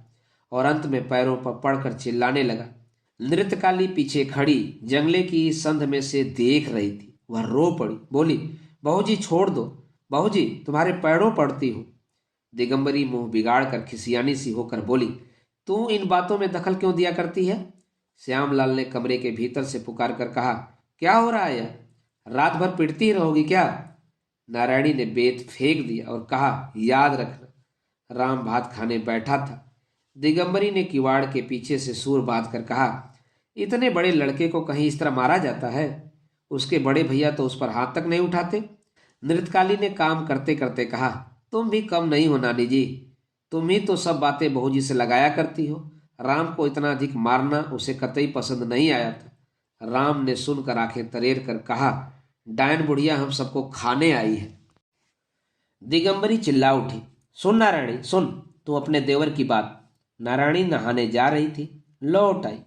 और अंत में पैरों पर पड़कर चिल्लाने लगा। नृत्यकाली पीछे खड़ी जंगले की संध में से देख रही थी। वह रो पड़ी, बोली, बहू जी छोड़ दो, बहू जी तुम्हारे पैरों पड़ती हूँ। दिगंबरी मुंह बिगाड़ कर खिसियानी सी होकर बोली, तू इन बातों में दखल क्यों दिया करती है? श्यामलाल ने कमरे के भीतर से पुकार कर कहा, क्या हो रहा है यह? रात भर पिटती ही रहोगी क्या? नारायणी ने बेत फेंक दिया और कहा, याद रखना। राम भात खाने बैठा था। दिगंबरी ने किवाड़ के पीछे से सूर बांध कर कहा, इतने बड़े लड़के को कहीं इस तरह मारा जाता है? उसके बड़े भैया तो उस पर हाथ तक नहीं उठाते। नृत्यकाली ने काम करते करते कहा, तुम भी कम नहीं हो नानी जी, तुम ही तो सब बातें बहू जी से लगाया करती हो। राम को इतना अधिक मारना उसे कतई पसंद नहीं आया था। राम ने सुनकर आंखें तरेर कर कहा, डायन बुढ़िया हम सबको खाने आई है। दिगंबरी चिल्ला उठी, सुन नारायणी सुन, तू अपने देवर की बात। नारायणी नहाने जा रही थी, लौट आई,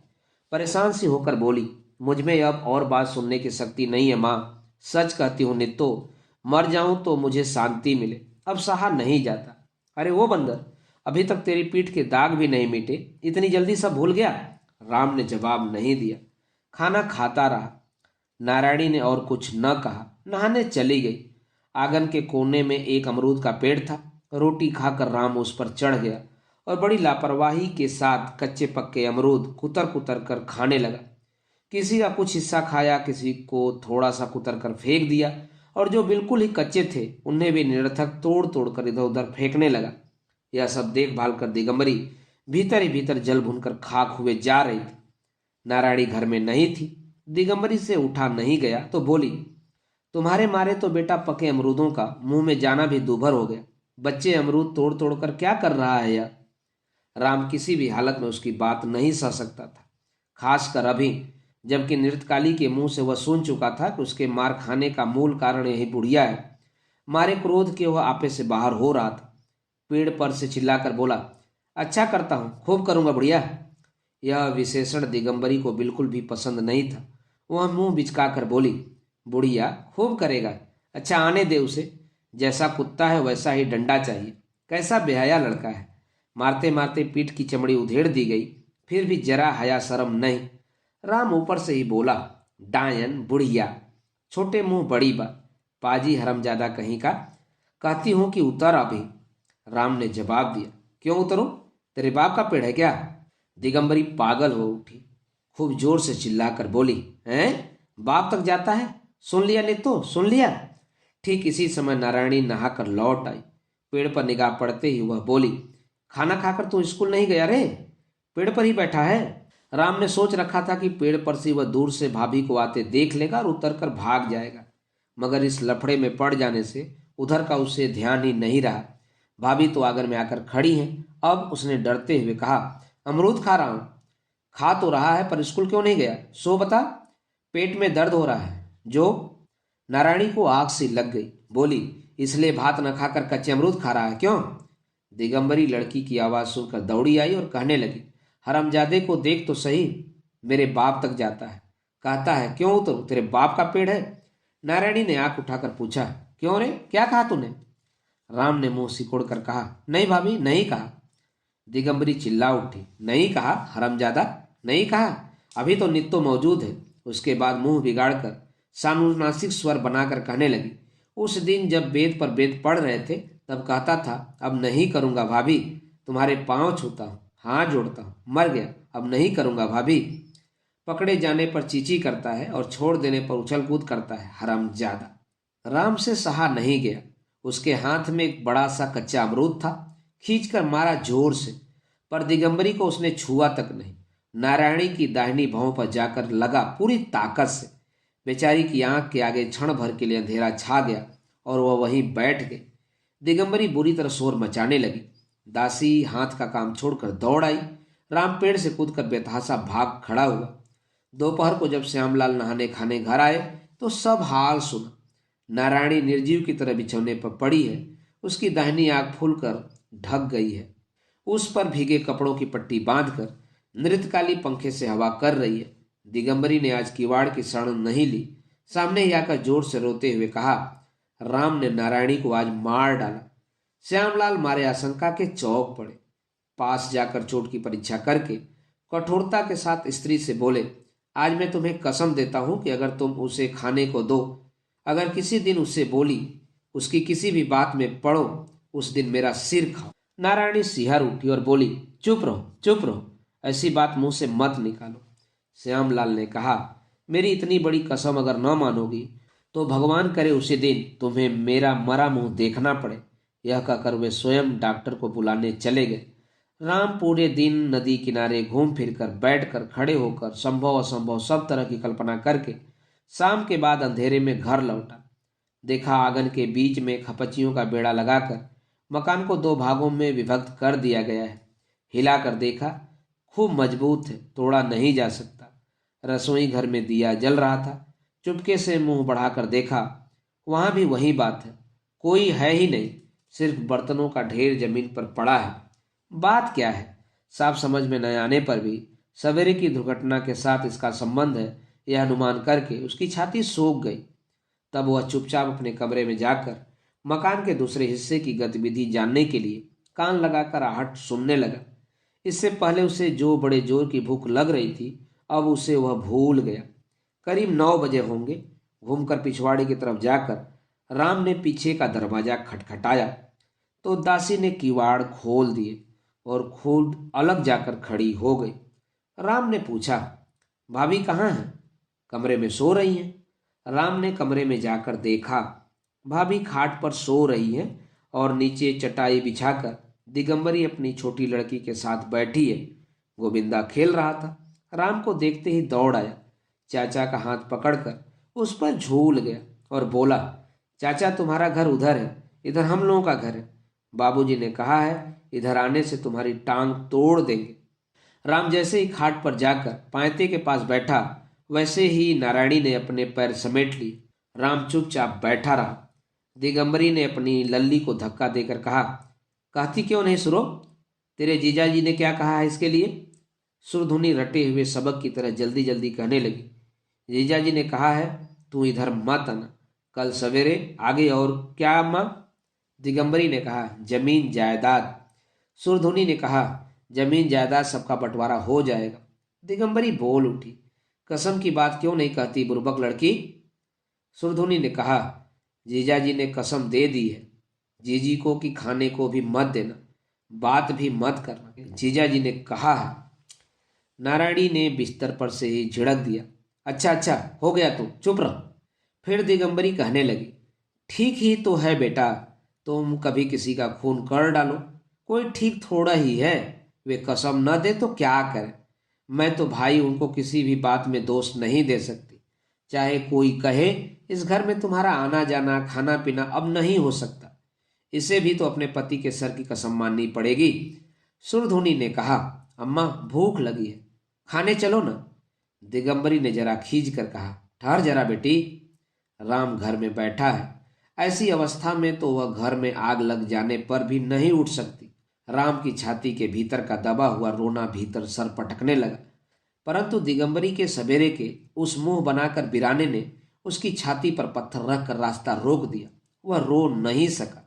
परेशान सी होकर बोली, मुझ में अब और बात सुनने की शक्ति नहीं है माँ। सच कहती हूँ नित्तो, मर जाऊं तो मुझे शांति मिले, अब सहा नहीं जाता। अरे वो बंदर, अभी तक तेरी पीठ के दाग भी नहीं मिटे, इतनी जल्दी सब भूल गया? राम ने जवाब नहीं दिया, खाना खाता रहा। नारायणी ने और कुछ न कहा, नहाने चली गई। आंगन के कोने में एक अमरूद का पेड़ था। रोटी खाकर राम उस पर चढ़ गया और बड़ी लापरवाही के साथ कच्चे पक्के अमरूद कुतर कुतर कर खाने लगा। किसी का कुछ हिस्सा खाया, किसी को थोड़ा सा कुतर कर फेंक दिया, और जो बिल्कुल ही कच्चे थे उन्हें भी निरर्थक तोड़ तोड़ कर इधर उधर फेंकने लगा। यह सब देखभाल कर दिगंबरी भीतर ही भीतर जल भुनकर खाक हुए जा रही थी। नारायणी घर में नहीं थी। दिगंबरी से उठा नहीं गया तो बोली, तुम्हारे मारे तो बेटा पके अमरूदों का मुंह में जाना भी दूभर हो गया। बच्चे अमरूद तोड़ तोड़ कर क्या कर रहा है यह? राम किसी भी हालत में उसकी बात नहीं सह सकता था, खासकर अभी जबकि नृत्यकाली के मुंह से वह सुन चुका था कि उसके मार खाने का मूल कारण यही बुढ़िया है। मारे क्रोध के वह आपे से बाहर हो रहा था। पेड़ पर से चिल्लाकर बोला, अच्छा करता हूं, खूब करूंगा बुढ़िया। यह विशेषण दिगंबरी को बिल्कुल भी पसंद नहीं था। वह मुंह बिचकाकर बोली, बुढ़िया खूब करेगा, अच्छा आने दे उसे, जैसा कुत्ता है वैसा ही डंडा चाहिए। कैसा बेहया लड़का है। मारते मारते पीठ की चमड़ी उधेड़ दी गई, फिर भी जरा हया शर्म नहीं। राम ऊपर से ही बोला, डायन बुढ़िया, छोटे मुंह बड़ी बात, पाजी हरमजादा कहीं का, कहती हूं कि उतर अभी। राम ने जवाब दिया, क्यों उतरूं, तेरे बाप का पेड़ है क्या? दिगंबरी पागल हो उठी, खूब जोर से चिल्लाकर बोली, हैं बाप तक जाता है? सुन लिया ने तो सुन लिया। ठीक इसी समय नारायणी नहाकर लौट आई। पेड़ पर निगाह पड़ते ही वह बोली, खाना खाकर तू स्कूल नहीं गया रे? पेड़ पर ही बैठा है। राम ने सोच रखा था कि पेड़ पर से वह दूर से भाभी को आते देख लेगा और उतरकर भाग जाएगा, मगर इस लफड़े में पड़ जाने से उधर का उसे ध्यान ही नहीं रहा। भाभी तो आंगन में आकर खड़ी है। अब उसने डरते हुए कहा, अमरूद खा रहा हूं। खा तो रहा है, पर स्कूल क्यों नहीं गया, सो बता। पेट में दर्द हो रहा है जो। नारायणी को आग सी लग गई, बोली, इसलिए भात न खाकर कच्चे अमरूद खा रहा है क्यों? दिगंबरी लड़की की आवाज सुनकर दौड़ी आई और कहने लगी, हरामजादे को देख तो सही, मेरे बाप तक जाता है, कहता है क्यों उतरू, तेरे बाप का पेड़ है। नारायणी ने आंख उठाकर पूछा, क्यों रे, क्या कहा तूने? राम ने मुंह सिकोड़ कर कहा, नहीं भाभी नहीं कहा। दिगंबरी चिल्ला उठी, नहीं कहा हरामजादा, नहीं कहा? अभी तो नित्तो मौजूद है। उसके बाद मुंह बिगाड़कर सानुनासिक स्वर बनाकर कहने लगी, उस दिन जब वेद पर वेद पढ़ रहे थे तब कहता था, अब नहीं करूंगा भाभी, तुम्हारे पांव छूता हूं, हाथ जोड़ता हूं, मर गया, अब नहीं करूंगा भाभी। पकड़े जाने पर चींची करता है और छोड़ देने पर उछल कूद करता है, हरामजादा। राम से सहा नहीं गया। उसके हाथ में एक बड़ा सा कच्चा अमरूद था। खींचकर मारा जोर से, पर दिगंबरी को उसने छुआ तक नहीं। नारायणी की दाहिनी भौं पर जाकर लगा पूरी ताकत से। बेचारी की आंख के आगे क्षण भर के लिए अंधेरा छा गया और वह वहीं बैठ गई। दिगंबरी बुरी तरह शोर मचाने लगी। दासी हाथ का काम छोड़कर दौड़ आई। राम पेड़ से कूदकर बेतहासा भाग खड़ा हुआ। दोपहर को जब श्यामलाल नहाने खाने घर आए तो सब हाल सुना। नारायणी निर्जीव की तरह बिछौने पर पड़ी है। उसकी दाहिनी आंख फूलकर ढक गई है। उस पर भीगे कपड़ों की पट्टी बांधकर नृत्यकाली पंखे से हवा कर रही है। दिगंबरी ने आज किवाड़ की शरण नहीं ली। सामने ही आकर जोर से रोते हुए कहा, राम ने नारायणी को आज मार डाला। श्यामलाल मारे आशंका के चौक पड़े। पास जाकर चोट की परीक्षा करके कठोरता के साथ स्त्री से बोले, आज मैं तुम्हें कसम देता हूं कि अगर तुम उसे खाने को दो, अगर किसी दिन उससे बोली, उसकी किसी भी बात में पड़ो, उस दिन मेरा सिर खाओ। नारायणी सिहर उठी और बोली, चुप रहो चुप रहो, ऐसी बात मुंह से मत निकालो। श्यामलाल ने कहा, मेरी इतनी बड़ी कसम अगर न मानोगी तो भगवान करे उसी दिन तुम्हें मेरा मरा मुंह देखना पड़े। यह कहकर वे स्वयं डॉक्टर को बुलाने चले गए। राम पूरे दिन नदी किनारे घूम फिर कर, बैठ कर, खड़े होकर, संभव असंभव सब तरह की कल्पना करके शाम के बाद अंधेरे में घर लौटा। देखा आंगन के बीच में खपचियों का बेड़ा लगाकर मकान को दो भागों में विभक्त कर दिया गया है। हिलाकर देखा, खूब मजबूत है, तोड़ा नहीं जा सकता। रसोई घर में दिया जल रहा था। चुपके से मुंह बढ़ाकर देखा, वहां भी वही बात है, कोई है ही नहीं, सिर्फ बर्तनों का ढेर जमीन पर पड़ा है। बात क्या है, साफ समझ में न आने पर भी सवेरे की दुर्घटना के साथ इसका संबंध है यह अनुमान करके उसकी छाती सूख गई। तब वह चुपचाप अपने कमरे में जाकर मकान के दूसरे हिस्से की गतिविधि जानने के लिए कान लगाकर आहट सुनने लगा। इससे पहले उसे जो बड़े जोर की भूख लग रही थी, अब उसे वह भूल गया। करीब 9 बजे होंगे। घूमकर पिछवाड़े की तरफ जाकर राम ने पीछे का दरवाजा खटखटाया तो दासी ने किवाड़ खोल दिए और खुद अलग जाकर खड़ी हो गई। राम ने पूछा, भाभी कहाँ हैं? कमरे में सो रही हैं। राम ने कमरे में जाकर देखा, भाभी खाट पर सो रही हैं और नीचे चटाई बिछाकर दिगंबरी अपनी छोटी लड़की के साथ बैठी है। गोविंदा खेल रहा था। राम को देखते ही दौड़ आया, चाचा का हाथ पकड़कर उस पर झूल गया और बोला, चाचा तुम्हारा घर उधर है, इधर हम लोगों का घर है। बाबूजी ने कहा है इधर आने से तुम्हारी टांग तोड़ देंगे। राम जैसे ही खाट पर जाकर पायते के पास बैठा, वैसे ही नारायणी ने अपने पैर समेट लिए। राम चुपचाप बैठा रहा। दिगंबरी ने अपनी लल्ली को धक्का देकर कहा, कहती क्यों नहीं सुरो? तेरे जीजाजी ने क्या कहा है इसके लिए? सुरधुनी रटे हुए सबक की तरह जल्दी जल्दी कहने लगी, जीजाजी ने कहा है तू इधर मत आना, कल सवेरे आगे। और क्या अम्मा? दिगंबरी ने कहा, जमीन जायदाद। सुरधुनी ने कहा, जमीन जायदाद सबका बंटवारा हो जाएगा। दिगंबरी बोल उठी, कसम की बात क्यों नहीं कहती बुर्बक लड़की? सुरधुनी ने कहा, जीजाजी ने कसम दे दी है, जीजी को कि खाने को भी मत देना, बात भी मत करना, जीजाजी ने कहा है। नारायणी ने बिस्तर पर से ही झिड़क दिया, अच्छा अच्छा हो गया, तू चुप रहो। फिर दिगंबरी कहने लगी, ठीक ही तो है बेटा, तुम कभी किसी का खून कर डालो, कोई ठीक थोड़ा ही है। वे कसम न दे तो क्या करें? मैं तो भाई उनको किसी भी बात में दोष नहीं दे सकती। चाहे कोई कहे इस घर में तुम्हारा आना जाना खाना पीना अब नहीं हो सकता, इसे भी तो अपने पति के सर की कसम माननी पड़ेगी। सुरधुनी ने कहा, अम्मा भूख लगी है, खाने चलो ना। दिगंबरी ने जरा खींच कर कहा, ठहर जरा बेटी, राम घर में बैठा है, ऐसी अवस्था में तो वह घर में आग लग जाने पर भी नहीं उठ सकती। राम की छाती के भीतर का दबा हुआ रोना भीतर सर पटकने लगा, परंतु दिगंबरी के सवेरे के उस मुंह बनाकर बिराने ने उसकी छाती पर पत्थर रखकर रास्ता रोक दिया। वह रो नहीं सका,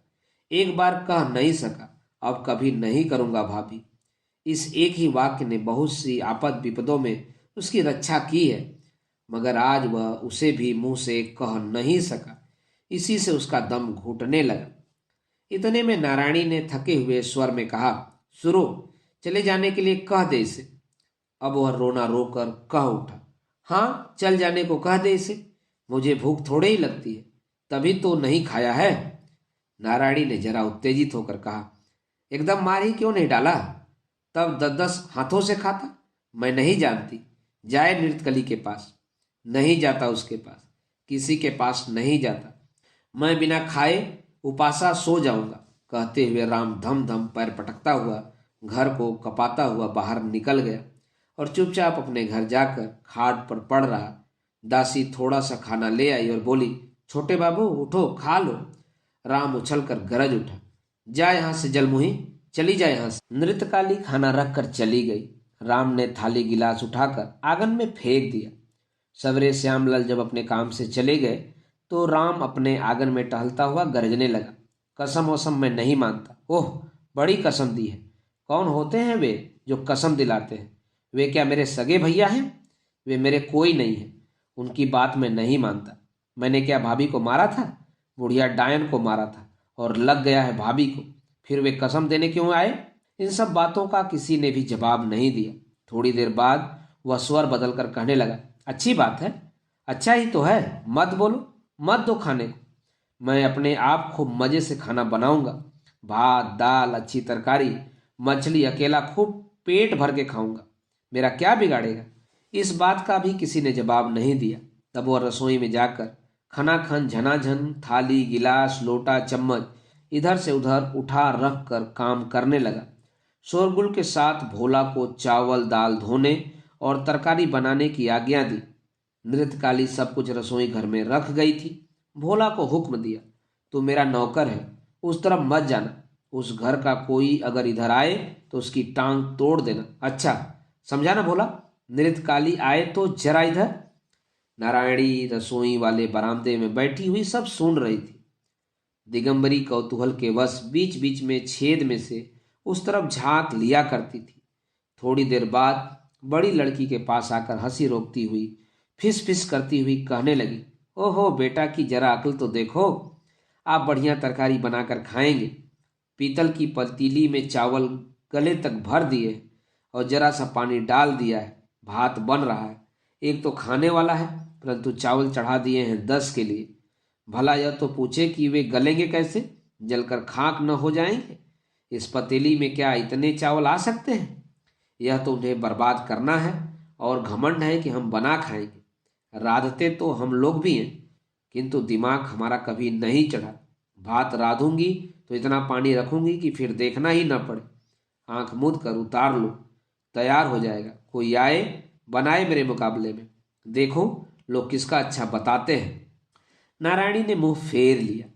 एक बार कह नहीं सका, अब कभी नहीं करूंगा भाभी। इस एक ही वाक्य ने बहुत सी आपद विपदों में उसकी रक्षा की है, मगर आज वह उसे भी मुंह से कह नहीं सका। इसी से उसका दम घुटने लगा। इतने में नारायणी ने थके हुए स्वर में कहा, सुरो चले जाने के लिए कह दे इसे। अब वह रोना रोकर कह उठा, हाँ चल जाने को कह दे इसे, मुझे भूख थोड़े ही लगती है, तभी तो नहीं खाया है। नारायणी ने जरा उत्तेजित होकर कहा, एकदम मार ही क्यों नहीं डाला? तब 10-10 हाथों से खाता। मैं नहीं जानती, जाए नृतकली के पास। नहीं जाता उसके पास, किसी के पास नहीं जाता। मैं बिना खाए उपासा सो जाऊंगा। कहते हुए राम धम धम पैर पटकता हुआ घर को कपाता हुआ बाहर निकल गया और चुपचाप अपने घर जाकर खाट पर पड़ रहा। दासी थोड़ा सा खाना ले आई और बोली, छोटे बाबू उठो खा लो। राम उछलकर गरज उठा, जा यहाँ से जलमुही, चली जा यहाँ से। नृत्यकाली खाना रखकर चली गई। राम ने थाली गिलास उठाकर आंगन में फेंक दिया। सवेरे श्यामलाल जब अपने काम से चले गए तो राम अपने आंगन में टहलता हुआ गरजने लगा, कसम वसम मैं नहीं मानता। ओह बड़ी कसम दी है। कौन होते हैं वे जो कसम दिलाते हैं? वे क्या मेरे सगे भैया हैं? वे मेरे कोई नहीं है, उनकी बात मैं नहीं मानता। मैंने क्या भाभी को मारा था? बुढ़िया डायन को मारा था और लग गया है भाभी को, फिर वे कसम देने क्यों आए? इन सब बातों का किसी ने भी जवाब नहीं दिया। थोड़ी देर बाद वह स्वर बदलकर कहने लगा, अच्छी बात है, अच्छा ही तो है, मत बोलो, मत दो खाने को, मैं अपने आप खूब मजे से खाना बनाऊंगा। भात दाल अच्छी तरकारी, मछली अकेला खूब पेट भर के खाऊंगा, मेरा क्या बिगाड़ेगा। इस बात का भी किसी ने जवाब नहीं दिया। तब वह रसोई में जाकर खनाखन झनाझन थाली गिलास लोटा चम्मच इधर से उधर उठा रख कर काम करने लगा। शोरगुल के साथ भोला को चावल दाल धोने और तरकारी बनाने की आज्ञा दी। नृत्यकाली सब कुछ रसोई घर में रख गई थी। भोला को हुक्म दिया, तू मेरा नौकर है, उस तरफ मत जाना। उस घर का कोई अगर इधर आए तो उसकी टांग तोड़ देना। अच्छा समझा ना भोला? नृत्यकाली आए तो जरा इधर। नारायणी रसोई वाले बरामदे में बैठी हुई सब सुन रही थी। दिगंबरी कौतूहल के वश बीच बीच में छेद में से उस तरफ झांक लिया करती थी। थोड़ी देर बाद बड़ी लड़की के पास आकर हंसी रोकती हुई फिस फिस करती हुई कहने लगी, ओहो बेटा की जरा अक्ल तो देखो, आप बढ़िया तरकारी बनाकर खाएंगे। पीतल की पतीली में चावल गले तक भर दिए और जरा सा पानी डाल दिया है, भात बन रहा है। एक तो खाने वाला है, परंतु चावल चढ़ा दिए हैं 10 के लिए। भला यह तो पूछे कि वे गलेंगे कैसे, जलकर खाक न हो जाएंगे। इस पतीली में क्या इतने चावल आ सकते हैं? यह तो उन्हें बर्बाद करना है और घमंड है कि हम बना खाएंगे। रांधते तो हम लोग भी हैं, किंतु दिमाग हमारा कभी नहीं चढ़ा। भात रांधूंगी तो इतना पानी रखूंगी कि फिर देखना ही न पड़े। आंख मूंद कर उतार लो, तैयार हो जाएगा। कोई आए बनाए मेरे मुकाबले में, देखो लोग किसका अच्छा बताते हैं। नारायणी ने मुंह फेर लिया।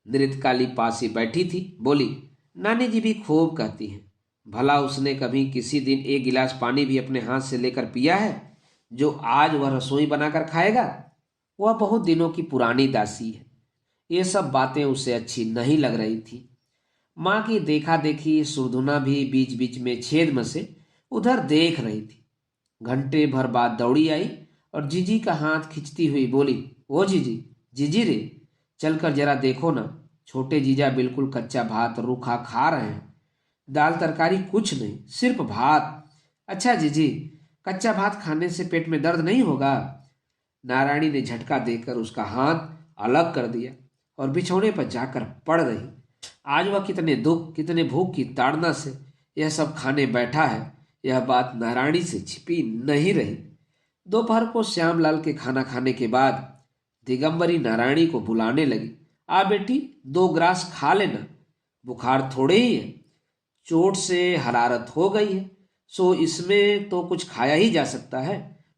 नृत्यकाली पास ही बैठी थी, बोली, नानी जी भी खूब कहती हैं। भला उसने कभी किसी दिन एक गिलास पानी भी अपने हाथ से लेकर पिया है जो आज वह रसोई बनाकर खाएगा? वह बहुत दिनों की पुरानी दासी है। ये सब बातें उसे अच्छी नहीं लग रही थी। माँ की देखा देखी सुरधुना भी बीच बीच में छेद में से उधर देख रही थी। घंटे भर बाद दौड़ी आई और जीजी का हाथ खींचती हुई बोली, ओ जीजी, जीजी रे, चलकर जरा देखो ना, छोटे जीजा बिल्कुल कच्चा भात रूखा खा रहे हैं। दाल तरकारी कुछ नहीं, सिर्फ भात। अच्छा जीजी, कच्चा भात खाने से पेट में दर्द नहीं होगा? नारायणी ने झटका देकर उसका हाथ अलग कर दिया और बिछौने पर जाकर पड़ रही। आज वह कितने दुख कितने भूख की ताड़ना से यह सब खाने बैठा है, यह बात नारायणी से छिपी नहीं रही। दोपहर को श्यामलाल के खाना खाने के बाद दिगंबरी नारायणी को बुलाने लगी, आ बेटी 2 ग्रास खा लेना, बुखार थोड़े ही है, चोट से हरारत हो गई है, सो इसमें तो कुछ खाया ही जा सकता है।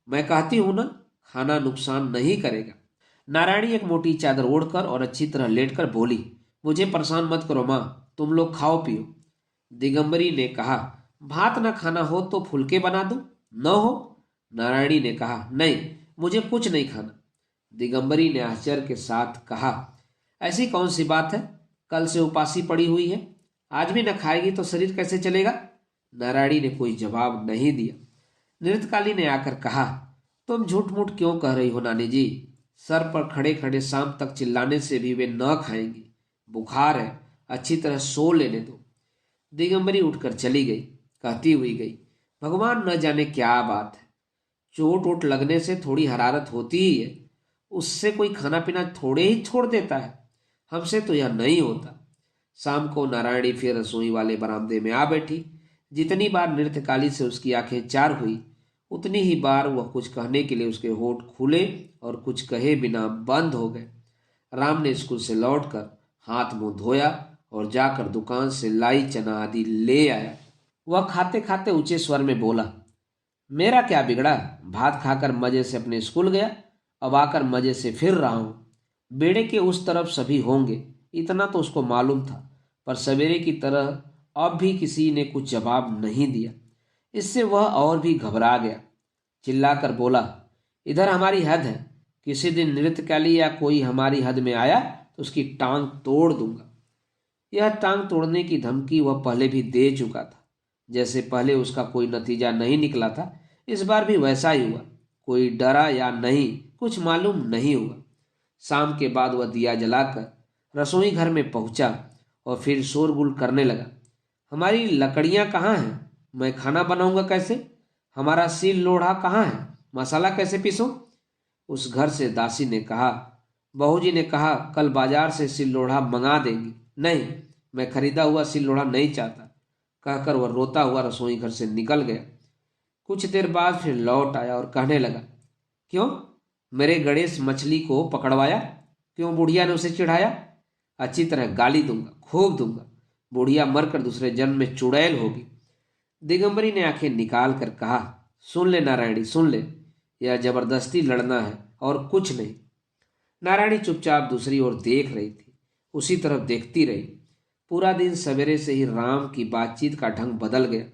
मैं कहती हूं ना, खाना नुकसान नहीं करेगा। नारायणी एक मोटी चादर ओढ़कर और अच्छी तरह लेटकर बोली, मुझे परेशान मत करो माँ, तुम लोग खाओ पियो। दिगंबरी ने कहा, भात न खाना हो तो फुलके बना दो। न हो? नारायणी ने कहा, नहीं, मुझे कुछ नहीं खाना। दिगंबरी ने आश्चर्य के साथ कहा, ऐसी कौन सी बात है? कल से उपासी पड़ी हुई है, आज भी न खाएगी तो शरीर कैसे चलेगा? नारायणी ने कोई जवाब नहीं दिया। नृत्यकाली ने आकर कहा, तुम झूठ मूठ क्यों कह रही हो नानी जी? सर पर खड़े खड़े शाम तक चिल्लाने से भी वे न खाएंगी। बुखार है, अच्छी तरह सो लेने दो। दिगंबरी उठकर चली गई, कहती हुई गई, भगवान न जाने क्या बात है, चोट वोट लगने से थोड़ी हरारत होती ही है, उससे कोई खाना पीना थोड़े ही छोड़ देता है। हमसे तो यह नहीं होता। शाम को नारायणी फिर रसोई वाले बरामदे में आ बैठी। जितनी बार नृत्यकाली से उसकी आंखें चार हुई, उतनी ही बार वह कुछ कहने के लिए उसके होठ खुले और कुछ कहे बिना बंद हो गए। राम ने स्कूल से लौटकर हाथ मुंह धोया और जाकर दुकान से लाई चना आदि ले आया। वह खाते खाते ऊंचे स्वर में बोला, मेरा क्या बिगड़ा, भात खाकर मजे से अपने स्कूल गया, अब आकर मजे से फिर रहा हूं। बेड़े के उस तरफ सभी होंगे, इतना तो उसको मालूम था, पर सवेरे की तरह अब भी किसी ने कुछ जवाब नहीं दिया। इससे वह और भी घबरा गया। चिल्लाकर बोला, इधर हमारी हद है, किसी दिन नृत्यकाली या कोई हमारी हद में आया तो उसकी टांग तोड़ दूंगा। यह टांग तोड़ने की धमकी वह पहले भी दे चुका था। जैसे पहले उसका कोई नतीजा नहीं निकला था, इस बार भी वैसा ही हुआ। कोई डरा या नहीं कुछ मालूम नहीं हुआ। शाम के बाद वह दिया जलाकर रसोई घर में पहुंचा और फिर शोरगुल करने लगा, हमारी लकड़ियां कहाँ हैं? मैं खाना बनाऊंगा कैसे? हमारा सिल लोढ़ा कहाँ है? मसाला कैसे पीसूं? उस घर से दासी ने कहा, बहू ने कहा कल बाजार से सिल लोढ़ा मंगा देंगी। नहीं, मैं खरीदा हुआ सिल लोढ़ा नहीं चाहता। कहकर वह रोता हुआ रसोई घर से निकल गया। कुछ देर बाद फिर लौट आया और कहने लगा, क्यों मेरे गणेश मछली को पकड़वाया? क्यों बुढ़िया ने उसे चिढ़ाया? अच्छी तरह गाली दूंगा, खूब दूंगा। बुढ़िया मरकर दूसरे जन्म में चुड़ैल होगी। दिगंबरी ने आंखें निकाल कर कहा, सुन ले नारायणी, सुन ले, यह जबरदस्ती लड़ना है और कुछ नहीं। नारायणी चुपचाप दूसरी ओर देख रही थी, उसी तरफ देखती रही। पूरा दिन सवेरे से ही राम की बातचीत का ढंग बदल गया।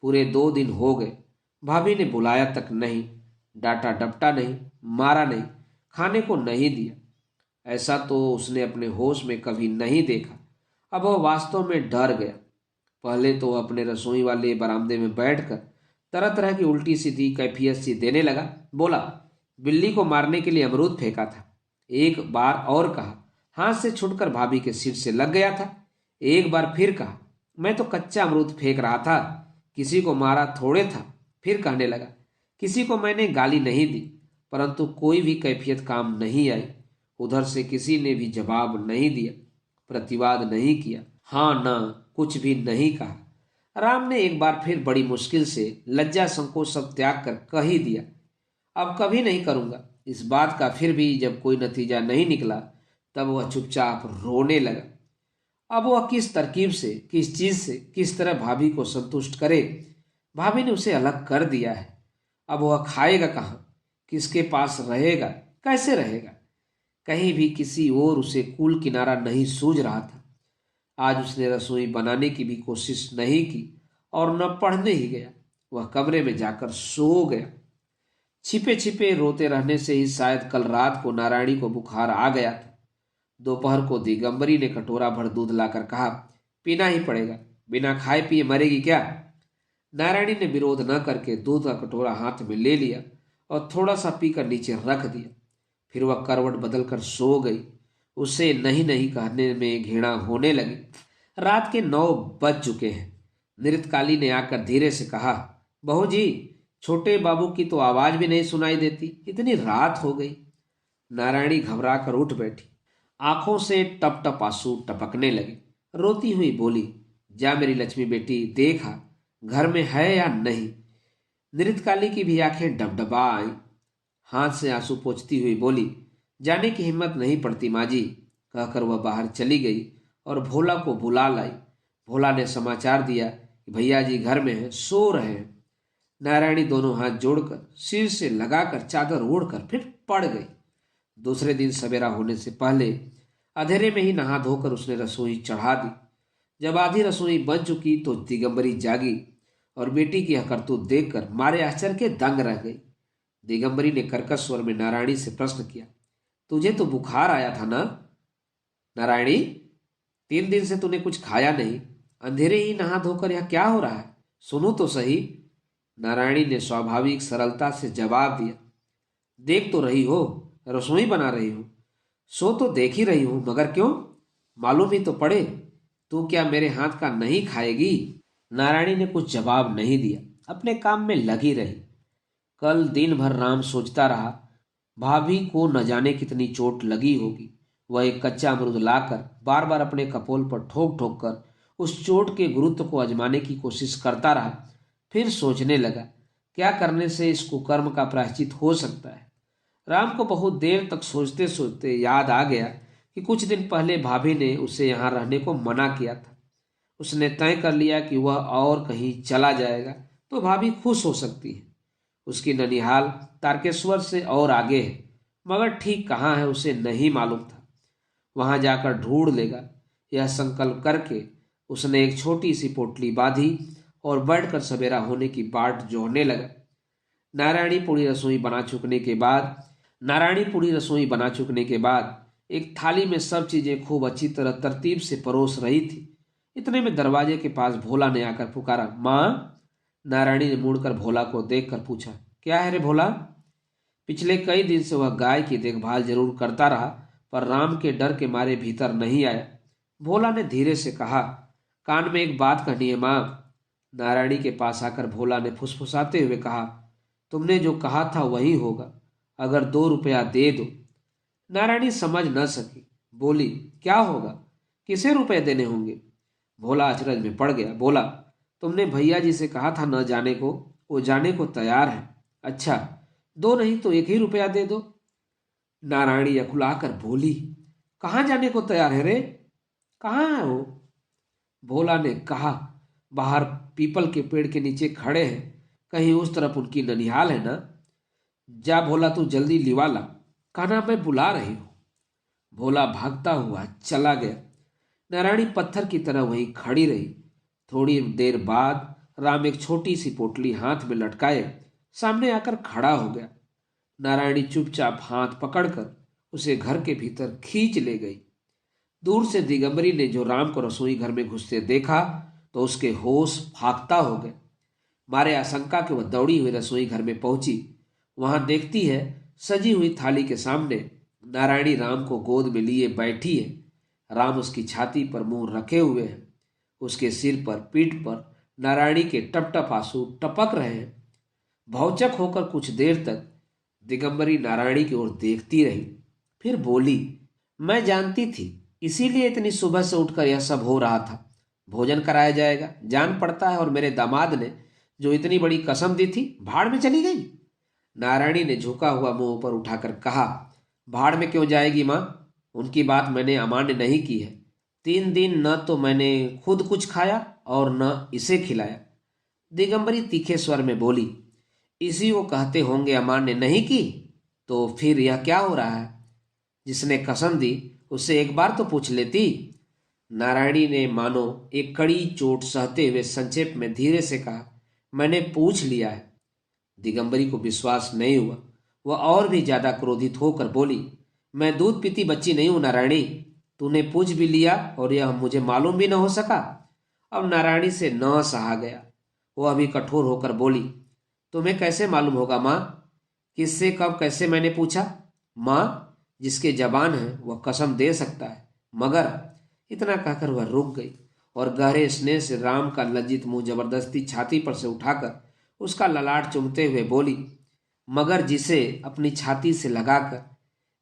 पूरे 2 दिन हो गए, भाभी ने बुलाया तक नहीं, डांटा डपटा नहीं, मारा नहीं, खाने को नहीं दिया। ऐसा तो उसने अपने होश में कभी नहीं देखा। अब वह वास्तव में डर गया। पहले तो वह अपने रसोई वाले बरामदे में बैठकर तरह तरह की उल्टी सीधी कैफियत सी देने लगा। बोला, बिल्ली को मारने के लिए अमरूद फेंका था। एक बार और कहा, हाथ से छुटकर भाभी के सिर से लग गया था। एक बार फिर कहा, मैं तो कच्चा अमरूद फेंक रहा था, किसी को मारा थोड़े था। फिर कहने लगा, किसी को मैंने गाली नहीं दी, परंतु कोई भी कैफियत काम नहीं आई। उधर से किसी ने भी जवाब नहीं दिया, प्रतिवाद नहीं किया, हाँ ना कुछ भी नहीं कहा। राम ने एक बार फिर बड़ी मुश्किल से लज्जा संकोच सब त्याग कर कह ही दिया, अब कभी नहीं करूंगा। इस बात का फिर भी जब कोई नतीजा नहीं निकला, तब वह चुपचाप रोने लगा। अब वह किस तरकीब से, किस चीज से, किस तरह भाभी को संतुष्ट करे। भाभी ने उसे अलग कर दिया है। अब वह खाएगा कहाँ, किसके पास रहेगा, कैसे रहेगा? कहीं भी किसी और उसे कूल किनारा नहीं सूझ रहा था। आज उसने रसोई बनाने की भी कोशिश नहीं की और न पढ़ने ही गया। वह कमरे में जाकर सो गया। छिपे छिपे रोते रहने से ही शायद कल रात को नारायणी को बुखार आ गया था। दोपहर को दिगंबरी ने कटोरा भर दूध लाकर कहा, पीना ही पड़ेगा, बिना खाए पिए मरेगी क्या? नारायणी ने विरोध न करके दूध का कटोरा हाथ में ले लिया और थोड़ा सा पीकर नीचे रख दिया। फिर वह करवट बदलकर सो गई। उसे नहीं नहीं कहने में घृणा होने लगी। रात के 9 बज चुके हैं। नृत्यकाली ने आकर धीरे से कहा, बहू जी, छोटे बाबू की तो आवाज भी नहीं सुनाई देती, इतनी रात हो गई। नारायणी घबरा कर उठ बैठी। आंखों से टप टप आंसू टपकने लगे। रोती हुई बोली, जा मेरी लक्ष्मी बेटी, देखा घर में है या नहीं? नृत्यकाली की भी आंखें डबडबा आई। हाथ से आंसू पोंछती हुई बोली, जाने की हिम्मत नहीं पड़ती माँ जी। कहकर वह बाहर चली गई और भोला को बुला लाई। भोला ने समाचार दिया कि भैया जी घर में हैं, सो रहे हैं। नारायणी दोनों हाथ जोड़कर सिर से लगाकर चादर ओढ़कर फिर पड़ गई। दूसरे दिन सवेरा होने से पहले अंधेरे में ही नहा धोकर उसने रसोई चढ़ा दी। जब आधी रसोई बन चुकी तो दिगंबरी जागी और बेटी की यह करतूत देखकर मारे आश्चर्य के दंग रह गई। दिगंबरी ने कर्कश स्वर में नारायणी से प्रश्न किया, तुझे तो बुखार आया था ना? नारायणी, 3 दिन से तूने कुछ खाया नहीं, अंधेरे ही नहा धोकर यह क्या हो रहा है? सुनो तो सही। नारायणी ने स्वाभाविक सरलता से जवाब दिया, देख तो रही हो, रसोई बना रही हूं। सो तो देख ही रही हूं, मगर क्यों? मालूम ही तो पड़े। तू क्या मेरे हाथ का नहीं खाएगी? नारायणी ने कुछ जवाब नहीं दिया, अपने काम में लगी रही। कल दिन भर राम सोचता रहा, भाभी को न जाने कितनी चोट लगी होगी। वह एक कच्चा अमरूद लाकर बार बार अपने कपोल पर ठोक ठोक कर उस चोट के गुरुत्व को आजमाने की कोशिश करता रहा। फिर सोचने लगा, क्या करने से इस कुकर्म का प्रायश्चित हो सकता है। राम को बहुत देर तक सोचते सोचते याद आ गया कि कुछ दिन पहले भाभी ने उसे यहाँ रहने को मना किया था। उसने तय कर लिया कि वह और कहीं चला जाएगा तो भाभी खुश हो सकती है। उसकी ननिहाल तारकेश्वर से और आगे है, मगर ठीक कहाँ है उसे नहीं मालूम था। वहां जाकर ढूंढ लेगा, यह संकल्प करके उसने एक छोटी सी पोटली बांधी और बैठकर सवेरा होने की बाट जोहने लगा। नारायणी पूरी रसोई बना चुकने के बाद एक थाली में सब चीजें खूब अच्छी तरह तरतीब से परोस रही थी। इतने में दरवाजे के पास भोला ने आकर पुकारा, माँ। नारायणी ने मुड़कर भोला को देखकर पूछा, क्या है रे भोला? पिछले कई दिन से वह गाय की देखभाल जरूर करता रहा, पर राम के डर के मारे भीतर नहीं आया। भोला ने धीरे से कहा, कान में एक बात कहनी है माँ। नारायणी के पास आकर भोला ने फुसफुसाते हुए कहा, तुमने जो कहा था वही होगा, अगर 2 रुपया दे दो। नारायणी समझ न सकी, बोली, क्या होगा? किसे रुपए देने होंगे? भोला अचरज में पड़ गया, बोला, तुमने भैया जी से कहा था न जाने को, वो जाने को तैयार है। अच्छा, दो नहीं तो 1 ही रुपया दे दो। नारायणी अकुलाकर बोली, कहाँ जाने को तैयार है रे? कहाँ है वो? भोला ने कहा, बाहर पीपल के पेड़ के नीचे खड़े हैं, कहीं उस तरफ उनकी ननिहाल है ना। जा भोला, तू जल्दी लिवा ला, कहना मैं बुला रही हूं। भोला भागता हुआ चला गया। नारायणी पत्थर की तरह वहीं खड़ी रही। थोड़ी देर बाद राम एक छोटी सी पोटली हाथ में लटकाए सामने आकर खड़ा हो गया। नारायणी चुपचाप हाथ पकड़कर उसे घर के भीतर खींच ले गई। दूर से दिगंबरी ने जो राम को रसोई घर में घुसते देखा तो उसके होश फाख्ता हो गए। मारे आशंका के वह दौड़ी हुई रसोई घर में पहुंची। वहां देखती है, सजी हुई थाली के सामने नारायणी राम को गोद में लिए बैठी है। राम उसकी छाती पर मुंह रखे हुए हैं। उसके सिर पर, पीठ पर नारायणी के टप टप आंसू टपक रहे हैं। भौचक होकर कुछ देर तक दिगंबरी नारायणी की ओर देखती रही, फिर बोली, मैं जानती थी, इसीलिए इतनी सुबह से उठकर यह सब हो रहा था। भोजन कराया जाएगा, जान पड़ता है, और मेरे दामाद ने जो इतनी बड़ी कसम दी थी भाड़ में चली गई। नारायणी ने झुका हुआ मुंह ऊपर उठाकर कहा, भाड़ में क्यों जाएगी माँ? उनकी बात मैंने अमान्य नहीं की है। 3 दिन न तो मैंने खुद कुछ खाया और न इसे खिलाया। दिगंबरी तीखे स्वर में बोली, इसी को कहते होंगे अमान्य नहीं की, तो फिर यह क्या हो रहा है? जिसने कसम दी उससे एक बार तो पूछ लेती। नारायणी ने मानो एक कड़ी चोट सहते हुए संक्षेप में धीरे से कहा, मैंने पूछ लिया है। दिगंबरी को विश्वास नहीं हुआ। वह और भी ज्यादा क्रोधित होकर बोली, मैं दूध पीती बच्ची नहीं हूं नारायणी। तूने पूछ भी लिया और यह मुझे मालूम भी न हो सका। अब नारायणी से न सहा गया। वह अभी कठोर होकर बोली, तुम्हें कैसे मालूम होगा माँ? किससे, कब, कैसे मैंने पूछा? माँ, जिसके जबान है वह कसम दे सकता है, मगर। इतना कहकर वह रुक गई और गहरे स्नेह से राम का लज्जित मुंह जबरदस्ती छाती पर से उठाकर उसका ललाट चूमते हुए बोली, मगर जिसे अपनी छाती से लगाकर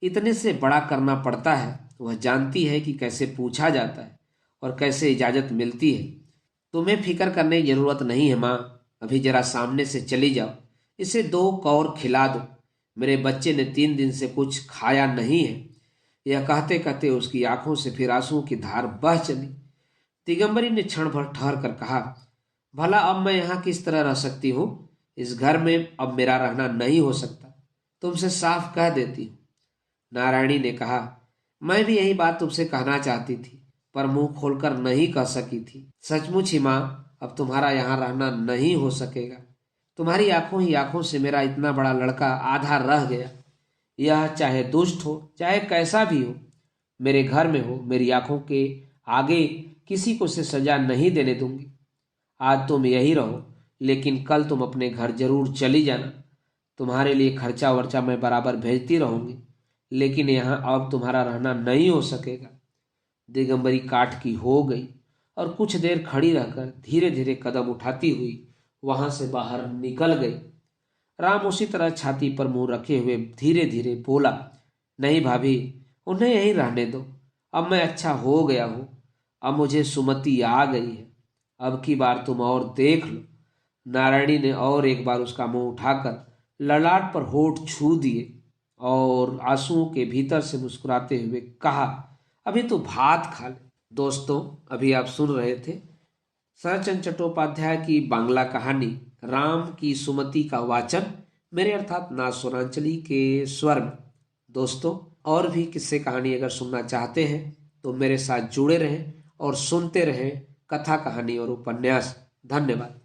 इतने से बड़ा करना पड़ता है, वह जानती है कि कैसे पूछा जाता है और कैसे इजाजत मिलती है। तुम्हें फिक्र करने की जरूरत नहीं है माँ। अभी जरा सामने से चली जाओ, इसे 2 कौर खिला दो। मेरे बच्चे ने 3 दिन से कुछ खाया नहीं है। यह कहते कहते उसकी आंखों से फिर आंसुओं की धार बह चली। दिगंबरी ने क्षण भर ठहर कर कहा, भला अब मैं यहाँ किस तरह रह सकती हूँ? इस घर में अब मेरा रहना नहीं हो सकता। तुमसे साफ कह देती हूँ। नारायणी ने कहा, मैं भी यही बात तुमसे कहना चाहती थी, पर मुंह खोलकर नहीं कह सकी थी। सचमुच ही माँ, अब तुम्हारा यहाँ रहना नहीं हो सकेगा। तुम्हारी आंखों ही आंखों से मेरा इतना बड़ा लड़का आधा रह गया। यह चाहे दुष्ट हो, चाहे कैसा भी हो, मेरे घर में हो, मेरी आंखों के आगे किसी को से सजा नहीं देने दूंगी। आज तुम यही रहो, लेकिन कल तुम अपने घर जरूर चली जाना। तुम्हारे लिए खर्चा वर्चा मैं बराबर भेजती रहूंगी, लेकिन यहाँ अब तुम्हारा रहना नहीं हो सकेगा। दिगंबरी काठ की हो गई और कुछ देर खड़ी रहकर धीरे धीरे कदम उठाती हुई वहां से बाहर निकल गई। राम उसी तरह छाती पर मुंह रखे हुए धीरे धीरे बोला, नहीं भाभी, उन्हें यहीं रहने दो। अब मैं अच्छा हो गया हूं। अब मुझे सुमति आ गई है। अब की बार तुम और देख लो। नारायणी ने और एक बार उसका मुंह उठाकर ललाट पर होठ छू दिए और आंसुओं के भीतर से मुस्कुराते हुए कहा, अभी तो भात खा ले। दोस्तों, अभी आप सुन रहे थे शरतचंद्र चट्टोपाध्याय की बांग्ला कहानी राम की सुमति का वाचन मेरे अर्थात नासुरांचली के स्वर में। दोस्तों, और भी किस्से कहानी अगर सुनना चाहते हैं तो मेरे साथ जुड़े रहें और सुनते रहें कथा, कहानी और उपन्यास। धन्यवाद।